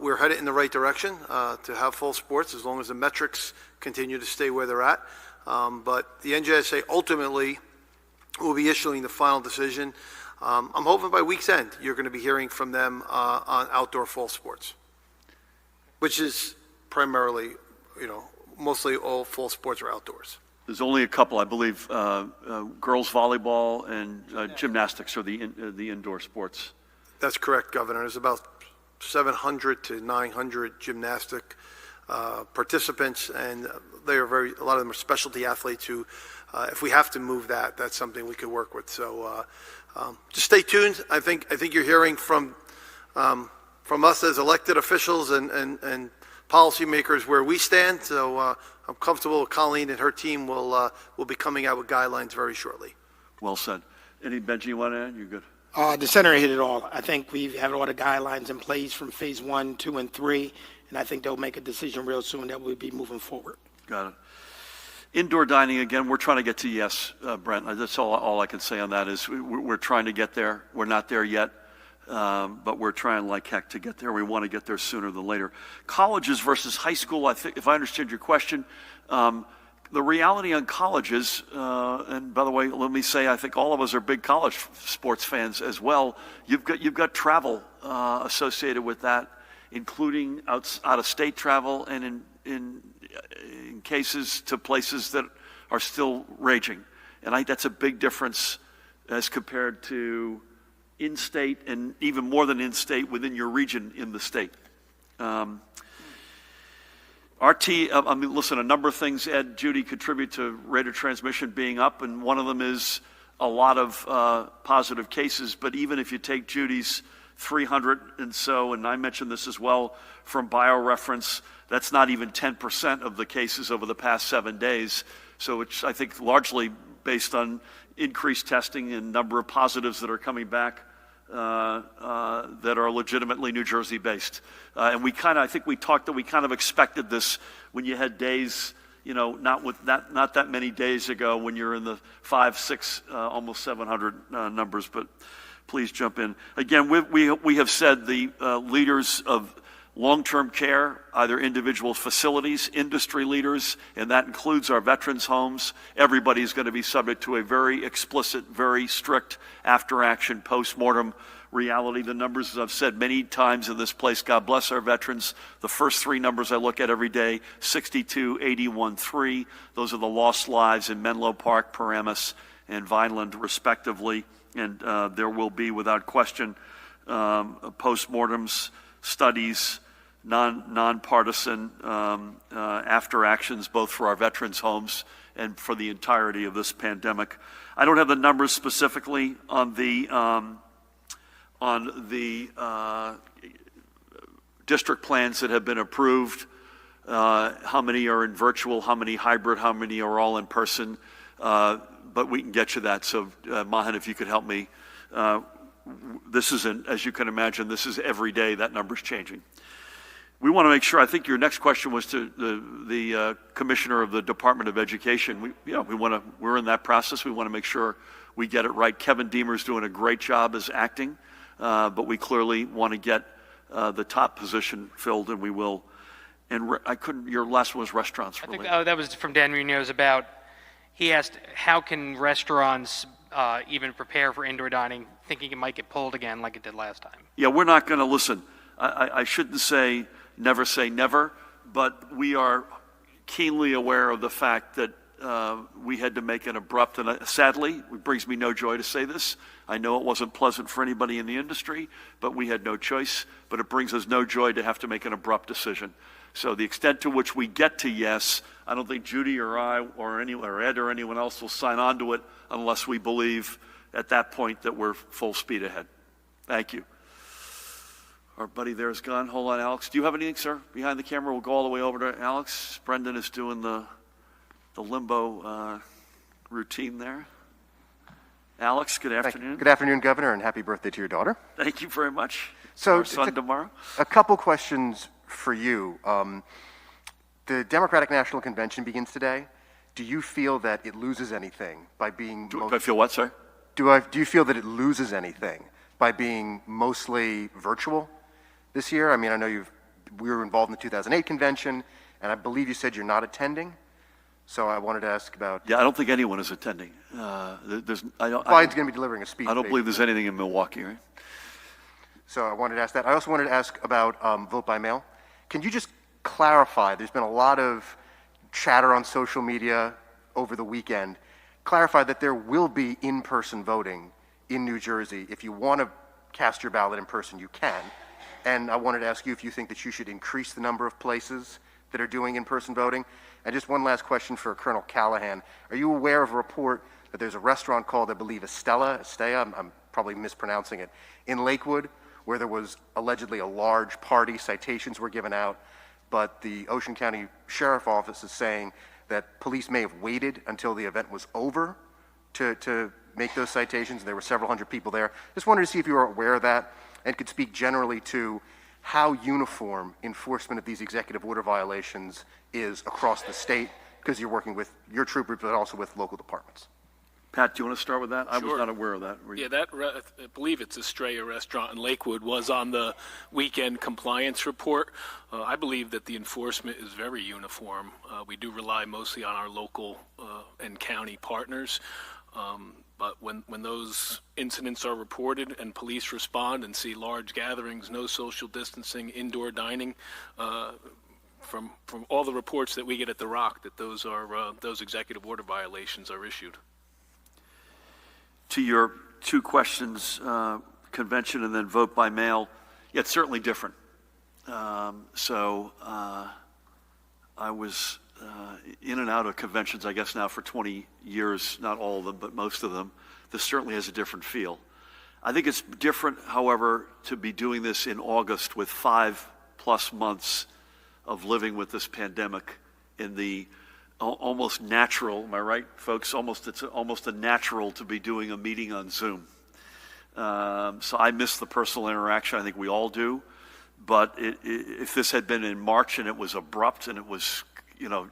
we're headed in the right direction to have fall sports as long as the metrics continue to stay where they're at. But the NJSA ultimately will be issuing the final decision. I'm hoping by week's end you're going to be hearing from them on outdoor fall sports, which is primarily, mostly all fall sports are outdoors. There's only a couple, I believe. Girls volleyball and gymnastics are the indoor sports. That's correct, Governor. There's about 700 to 900 gymnastic participants, and they are a lot of them are specialty athletes who, if we have to move that, that's something we could work with. So just stay tuned. I think you're hearing from us as elected officials and policymakers where we stand. So I'm comfortable with Colleen and her team will be coming out with guidelines very shortly. Well said. Any, Benji, you want to add? You're good. The senator hit it all. I think we have all the guidelines in place from phase 1, 2, and 3, and I think they'll make a decision real soon that we'll be moving forward. Got it. Indoor dining, again, we're trying to get to yes, Brent. That's all I can say on that is we're trying to get there. We're not there yet, but we're trying like heck to get there. We want to get there sooner than later. Colleges versus high school, I think, if I understood your question, the reality on colleges, and by the way, let me say, I think all of us are big college sports fans as well. You've got travel associated with that, including out-of-state travel, and in cases to places that are still raging. And I think that's a big difference as compared to in-state and even more than in-state within your region in the state. Listen, a number of things, Ed, Judy, contribute to rate of transmission being up, and one of them is a lot of positive cases. But even if you take Judy's 300 and so, and I mentioned this as well from BioReference, that's not even 10% of the cases over the past 7 days. So it's, I think, largely based on increased testing and number of positives that are coming back that are legitimately New Jersey based. And I think we talked that we kind of expected this when you had days, not that many days ago when you're in the 5, 6, almost 700 numbers, but please jump in. Again, we have said the leaders of long-term care, either individual facilities, industry leaders, and that includes our veterans' homes. Everybody's going to be subject to a very explicit, very strict after-action post-mortem reality. The numbers, as I've said many times in this place, God bless our veterans. The first 3 numbers I look at every day, 62, 81, 3. Those are the lost lives in Menlo Park, Paramus, and Vineland, respectively. And there will be, without question, post-mortems, studies, nonpartisan after actions, both for our veterans' homes and for the entirety of this pandemic. I don't have the numbers specifically on the district plans that have been approved. How many are in virtual? How many hybrid? How many are all in person? But we can get you that. So, Mahan, if you could help me. This isn't, as you can imagine, this is every day that number's changing. We want to make sure, I think your next question was to the Commissioner of the Department of Education. We're in that process. We want to make sure we get it right. Kevin Deemer's doing a great job as acting, but we clearly want to get the top position filled, and we will. And your last one was restaurants. I think that was from Dan Munoz about, he asked, how can restaurants even prepare for indoor dining, thinking it might get pulled again like it did last time? Yeah, we're not going to listen. I shouldn't say never, but we are keenly aware of the fact that we had to make an abrupt, and sadly, it brings me no joy to say this. I know it wasn't pleasant for anybody in the industry, but we had no choice. But it brings us no joy to have to make an abrupt decision. So the extent to which we get to yes, I don't think Judy or I or Ed or anyone else will sign on to it unless we believe at that point that we're full speed ahead. Thank you. Our buddy there is gone. Hold on, Alex. Do you have anything, sir? Behind the camera, we'll go all the way over to Alex. Brendan is doing the limbo routine there. Alex, good afternoon. Good afternoon, Governor, and happy birthday to your daughter. Thank you very much. So, our son tomorrow. A couple questions for you. The Democratic National Convention begins today. Do you feel that it loses anything by being... Do I feel what, sir? Do you feel that it loses anything by being mostly virtual this year? I mean, I know we were involved in the 2008 convention, and I believe you said you're not attending. So I wanted to ask about... Yeah, I don't think anyone is attending. Biden's going to be delivering a speech. I don't believe there's anything in Milwaukee, right? So I wanted to ask that. I also wanted to ask about vote by mail. Can you just clarify? There's been a lot of chatter on social media over the weekend. Clarify that there will be in-person voting in New Jersey. If you want to cast your ballot in person, you can. And I wanted to ask you if you think that you should increase the number of places that are doing in-person voting? And just one last question for Colonel Callahan. Are you aware of a report that there's a restaurant called, I believe, Estella, I'm probably mispronouncing it, in Lakewood, where there was allegedly a large party, citations were given out, but the Ocean County Sheriff Office is saying that police may have waited until the event was over to make those citations. There were several hundred people there. Just wanted to see if you were aware of that and could speak generally to how uniform enforcement of these executive order violations is across the state, because you're working with your troopers, but also with local departments. Pat, do you want to start with that? I was Sure. not aware of that. Yeah, I believe it's Estrella Restaurant in Lakewood was on the weekend compliance report. I believe that the enforcement is very uniform. We do rely mostly on our local and county partners. But when those incidents are reported and police respond and see large gatherings, no social distancing, indoor dining, from all the reports that we get at the Rock, that those executive order violations are issued. To your two questions, convention and then vote by mail, yeah, it's certainly different. I was in and out of conventions, I guess now for 20 years, not all of them, but most of them. This certainly has a different feel. I think it's different, however, to be doing this in August with 5+ months of living with this pandemic in the almost natural, am I right, folks? It's almost a natural to be doing a meeting on Zoom. So I miss the personal interaction. I think we all do. But if this had been in March and it was abrupt and it was,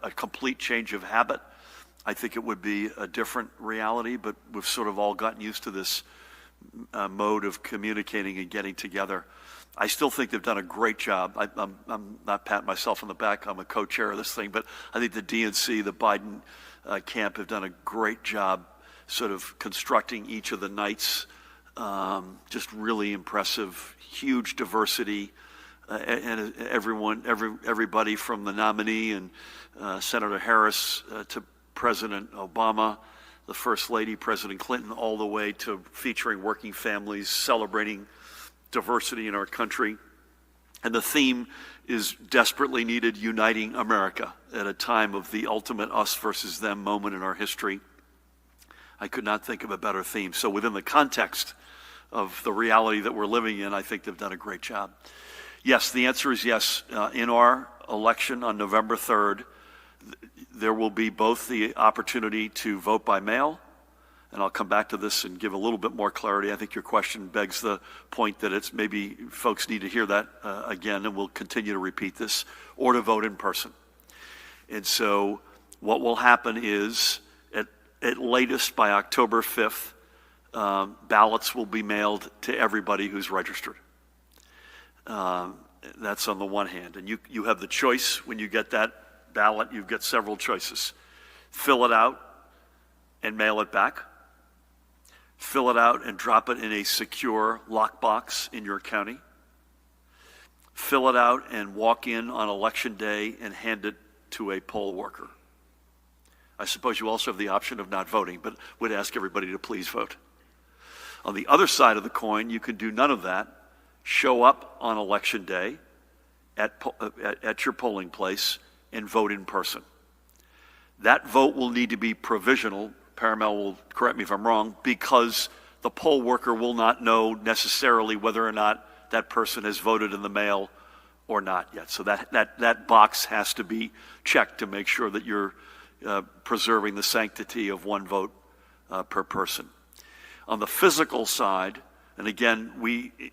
a complete change of habit, I think it would be a different reality. But we've sort of all gotten used to this mode of communicating and getting together. I still think they've done a great job. I'm not patting myself on the back. I'm a co-chair of this thing, but I think the DNC, the Biden camp have done a great job sort of constructing each of the nights. Just really impressive, huge diversity, and everybody from the nominee and Senator Harris to President Obama, the First Lady, President Clinton, all the way to featuring working families, celebrating diversity in our country. And the theme is desperately needed, uniting America at a time of the ultimate us versus them moment in our history. I could not think of a better theme. So within the context of the reality that we're living in, I think they've done a great job. Yes, the answer is yes. In our election on November 3rd, there will be both the opportunity to vote by mail, and I'll come back to this and give a little bit more clarity. I think your question begs the point that it's maybe folks need to hear that again, and we'll continue to repeat this, or to vote in person. And so what will happen is, at latest by October 5th, ballots will be mailed to everybody who's registered. That's on the one hand. And you have the choice when you get that ballot. You've got several choices. Fill it out and mail it back. Fill it out and drop it in a secure lockbox in your county. Fill it out and walk in on election day and hand it to a poll worker. I suppose you also have the option of not voting, but would ask everybody to please vote. On the other side of the coin, you can do none of that. Show up on election day at your polling place and vote in person. That vote will need to be provisional. Paramel will correct me if I'm wrong, because the poll worker will not know necessarily whether or not that person has voted in the mail or not yet. So that box has to be checked to make sure that you're preserving the sanctity of one vote per person. On the physical side, and again,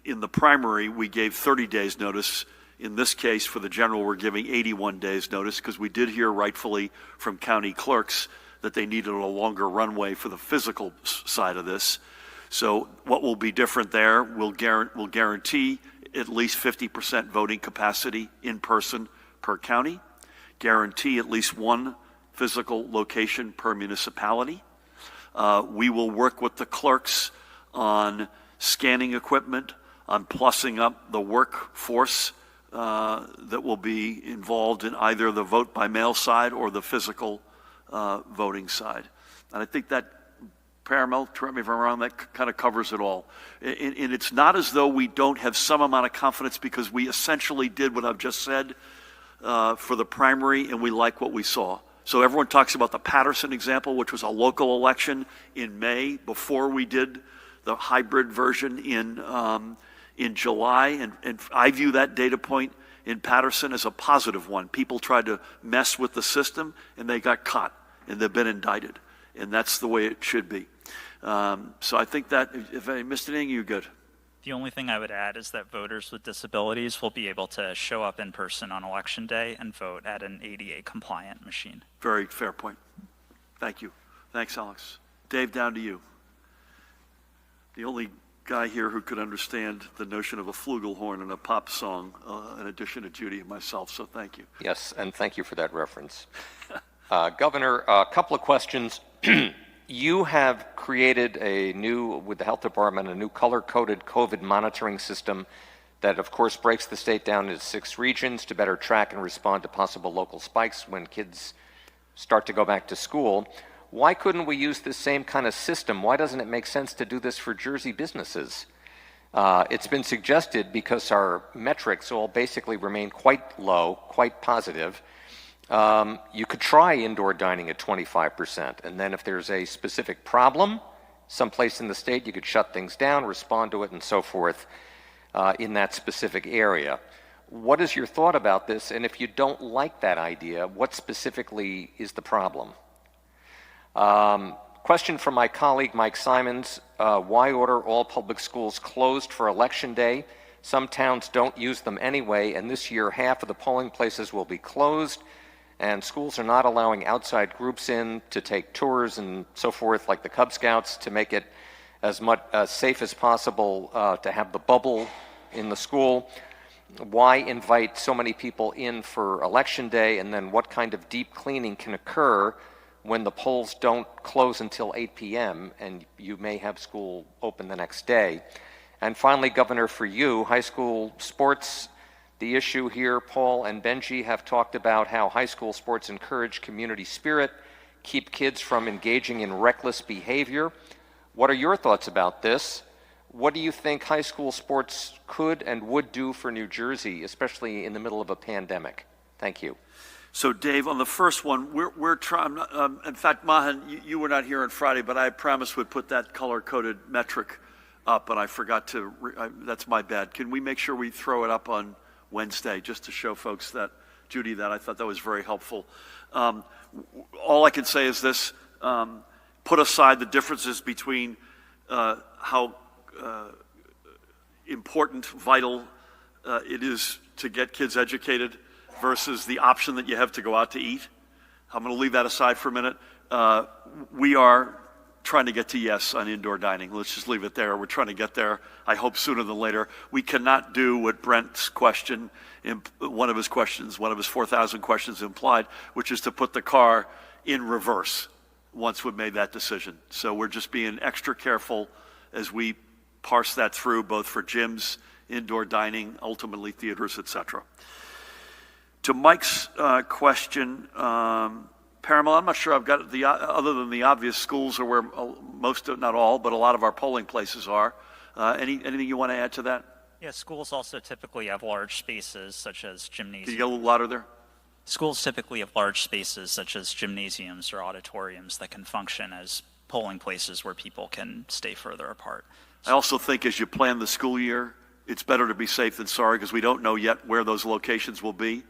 in the primary, we gave 30 days notice. In this case, for the general, we're giving 81 days notice, because we did hear rightfully from county clerks that they needed a longer runway for the physical side of this. So what will be different there, we'll guarantee at least 50% voting capacity in person per county, guarantee at least one physical location per municipality. We will work with the clerks on scanning equipment, on plussing up the workforce that will be involved in either the vote by mail side or the physical voting side. And I think that, Paramel, correct me if I'm wrong, that kind of covers it all. And it's not as though we don't have some amount of confidence, because we essentially did what I've just said for the primary, and we like what we saw. So everyone talks about the Patterson example, which was a local election in May before we did the hybrid version in July, and I view that data point in Patterson as a positive one. People tried to mess with the system, and they got caught, and they've been indicted, and that's the way it should be. So I think that if I missed anything, you're good. The only thing I would add is that voters with disabilities will be able to show up in person on Election Day and vote at an ADA-compliant machine. Very fair point. Thank you. Thanks, Alex. Dave, down to you. The only guy here who could understand the notion of a flugelhorn and a pop song, in addition to Judy and myself, so thank you. Yes, and thank you for that reference. Governor, a couple of questions. You have created with the health department, a new color-coded COVID monitoring system that, of course, breaks the state down into 6 regions to better track and respond to possible local spikes when kids start to go back to school. Why couldn't we use this same kind of system? Why doesn't it make sense to do this for Jersey businesses? It's been suggested because our metrics all basically remain quite low, quite positive. You could try indoor dining at 25%, and then if there's a specific problem someplace in the state, you could shut things down, respond to it, and so forth in that specific area. What is your thought about this? And if you don't like that idea, what specifically is the problem? Question from my colleague, Mike Simons. Why order all public schools closed for Election Day? Some towns don't use them anyway, and this year half of the polling places will be closed, and schools are not allowing outside groups in to take tours and so forth, like the Cub Scouts, to make it as safe as possible to have the bubble in the school. Why invite so many people in for Election Day, and then what kind of deep cleaning can occur when the polls don't close until 8 p.m. and you may have school open the next day? And finally, Governor, for you, high school sports, the issue here, Paul and Benji have talked about how high school sports encourage community spirit, keep kids from engaging in reckless behavior. What are your thoughts about this? What do you think high school sports could and would do for New Jersey, especially in the middle of a pandemic? Thank you. So, Dave, on the first one, we're trying. In fact, Mahan, you were not here on Friday, but I promised we'd put that color-coded metric up, and I forgot to. That's my bad. Can we make sure we throw it up on Wednesday, just to show folks that, Judy, that I thought that was very helpful. All I can say is this: put aside the differences between how important, vital it is to get kids educated versus the option that you have to go out to eat. I'm going to leave that aside for a minute. We are trying to get to yes on indoor dining. Let's just leave it there. We're trying to get there, I hope, sooner than later. We cannot do what Brent's question, one of his 4,000 questions implied, which is to put the car in reverse once we've made that decision. So we're just being extra careful as we parse that through, both for gyms, indoor dining, ultimately theaters, etc. To Mike's question, Parimal, I'm not sure I've got other than the obvious, schools are where most, not all, but a lot of our polling places are. Anything you want to add to that? Yeah, schools also typically have large spaces such as gymnasiums. Can you get a little louder there? Schools typically have large spaces such as gymnasiums or auditoriums that can function as polling places where people can stay further apart. I also think as you plan the school year, it's better to be safe than sorry, because we don't know yet where those locations will be.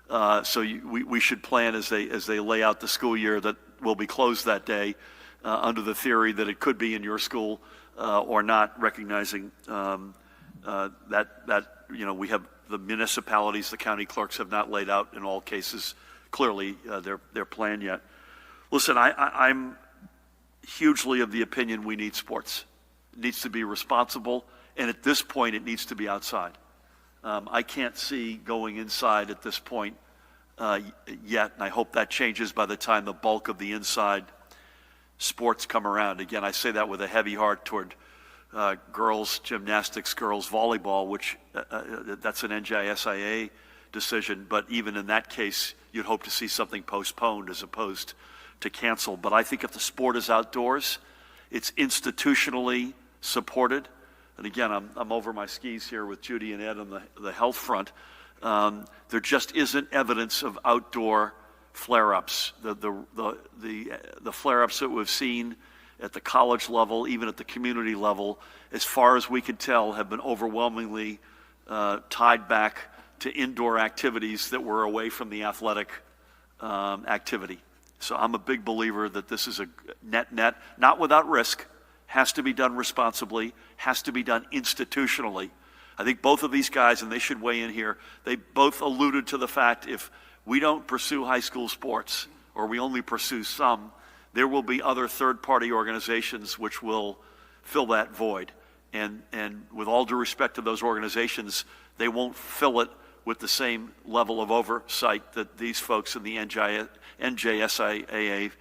So we should plan as they lay out the school year that will be closed that day, under the theory that it could be in your school or not, recognizing that we have the municipalities, the county clerks have not laid out in all cases clearly their plan yet. Listen, I'm hugely of the opinion we need sports. It needs to be responsible, and at this point it needs to be outside. I can't see going inside at this point yet, and I hope that changes by the time the bulk of the inside sports come around. Again, I say that with a heavy heart toward girls gymnastics, girls volleyball, which that's an NJSIA decision, but even in that case, you'd hope to see something postponed as opposed to canceled. But I think if the sport is outdoors, it's institutionally supported. And again, I'm over my skis here with Judy and Ed on the health front. There just isn't evidence of outdoor flare-ups. The flare-ups that we've seen at the college level, even at the community level, as far as we can tell, have been overwhelmingly tied back to indoor activities that were away from the athletic activity. So I'm a big believer that this is a net, not without risk, has to be done responsibly, has to be done institutionally. I think both of these guys, and they should weigh in here, they both alluded to the fact if we don't pursue high school sports, or we only pursue some, there will be other third-party organizations which will fill that void. And with all due respect to those organizations, they won't fill it with the same level of oversight that these folks in the NJSIAA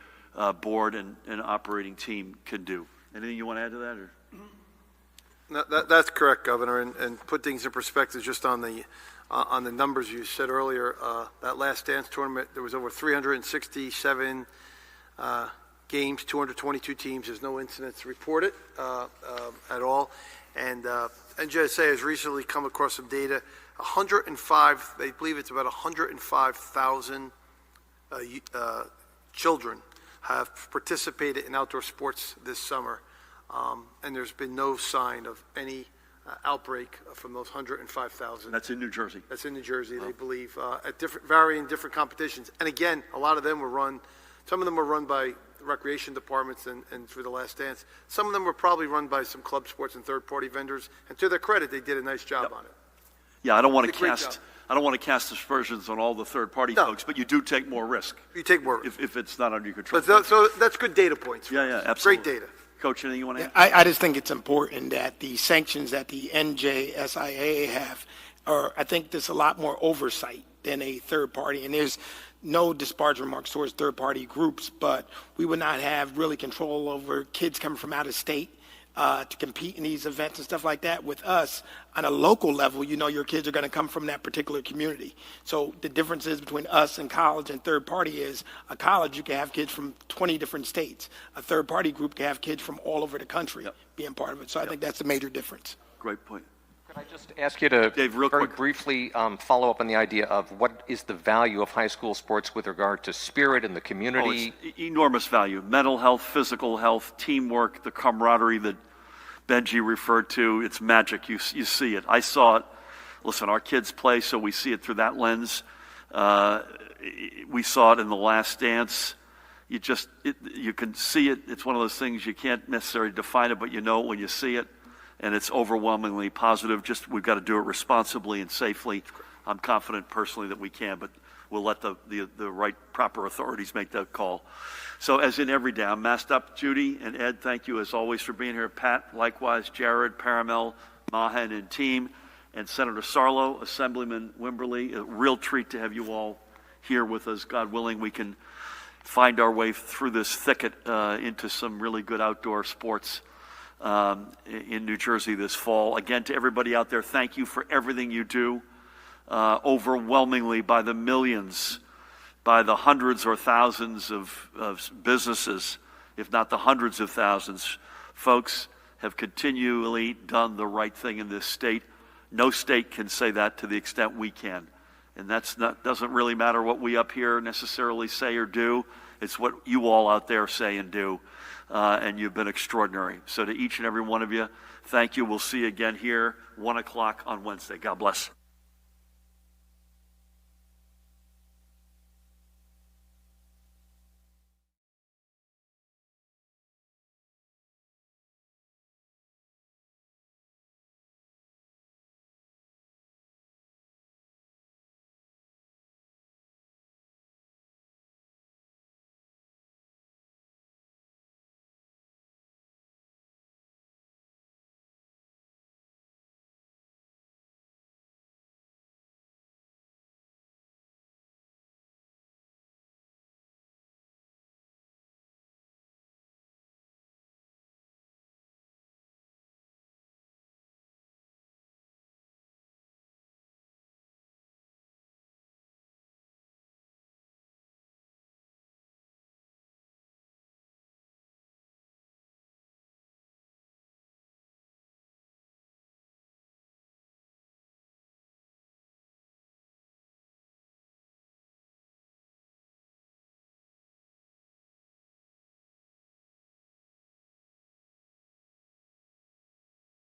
board and operating team can do. Anything you want to add to that? Or? No, that's correct, Governor. And put things in perspective, just on the numbers you said earlier. That last dance tournament, there was over 367 games, 222 teams. There's no incidents reported at all. And NJSA has recently come across some data. 105, they believe it's about 105,000 children have participated in outdoor sports this summer. And there's been no sign of any outbreak from those 105,000. That's in New Jersey. That's in New Jersey, they believe, at varying different competitions. And again, a lot of them were run, some of them were run by recreation departments and through the Last Dance. Some of them were probably run by some club sports and third-party vendors. And to their credit, they did a nice job on it. Yeah, I don't want to cast aspersions on all the third-party folks, but you do take more risk. You take more risk. If it's not under your control. So that's good data points. Yeah, absolutely. Great data. Coach, anything you want to add? I just think it's important that the sanctions that the NJSIAA have I think there's a lot more oversight than a third party. And there's no disparaging remarks towards third party groups, but we would not have really control over kids coming from out of state to compete in these events and stuff like that. With us, on a local level, you know your kids are going to come from that particular community. So the differences between us and college and third party is a college, you can have kids from 20 different states. A third party group can have kids from all over the country being part of it. So I think that's a major difference. Great point. Could I just ask you to Dave, real very quick. briefly follow up on the idea of what is the value of high school sports with regard to spirit in the community? Oh, it's enormous value. Mental health, physical health, teamwork, the camaraderie that Benji referred to. It's magic. You see it. I saw it. Listen, our kids play, so we see it through that lens. We saw it in The Last Dance. You can see it. It's one of those things you can't necessarily define it, but you know it when you see it. And it's overwhelmingly positive. Just we've got to do it responsibly and safely. I'm confident personally that we can, but we'll let the right proper authorities make that call. So as in every day, I'm masked up. Judy and Ed, thank you as always for being here. Pat, likewise, Jared, Paramel, Mahan, and team, and Senator Sarlo, Assemblyman Wimberly. A real treat to have you all here with us. God willing, we can find our way through this thicket into some really good outdoor sports in New Jersey this fall. Again, to everybody out there, thank you for everything you do. Overwhelmingly, by the millions, by the hundreds or thousands of businesses, if not the hundreds of thousands, folks have continually done the right thing in this state. No state can say that to the extent we can. And doesn't really matter what we up here necessarily say or do. It's what you all out there say and do. And you've been extraordinary. So to each and every one of you, thank you. We'll see you again here, 1 o'clock on Wednesday. God bless.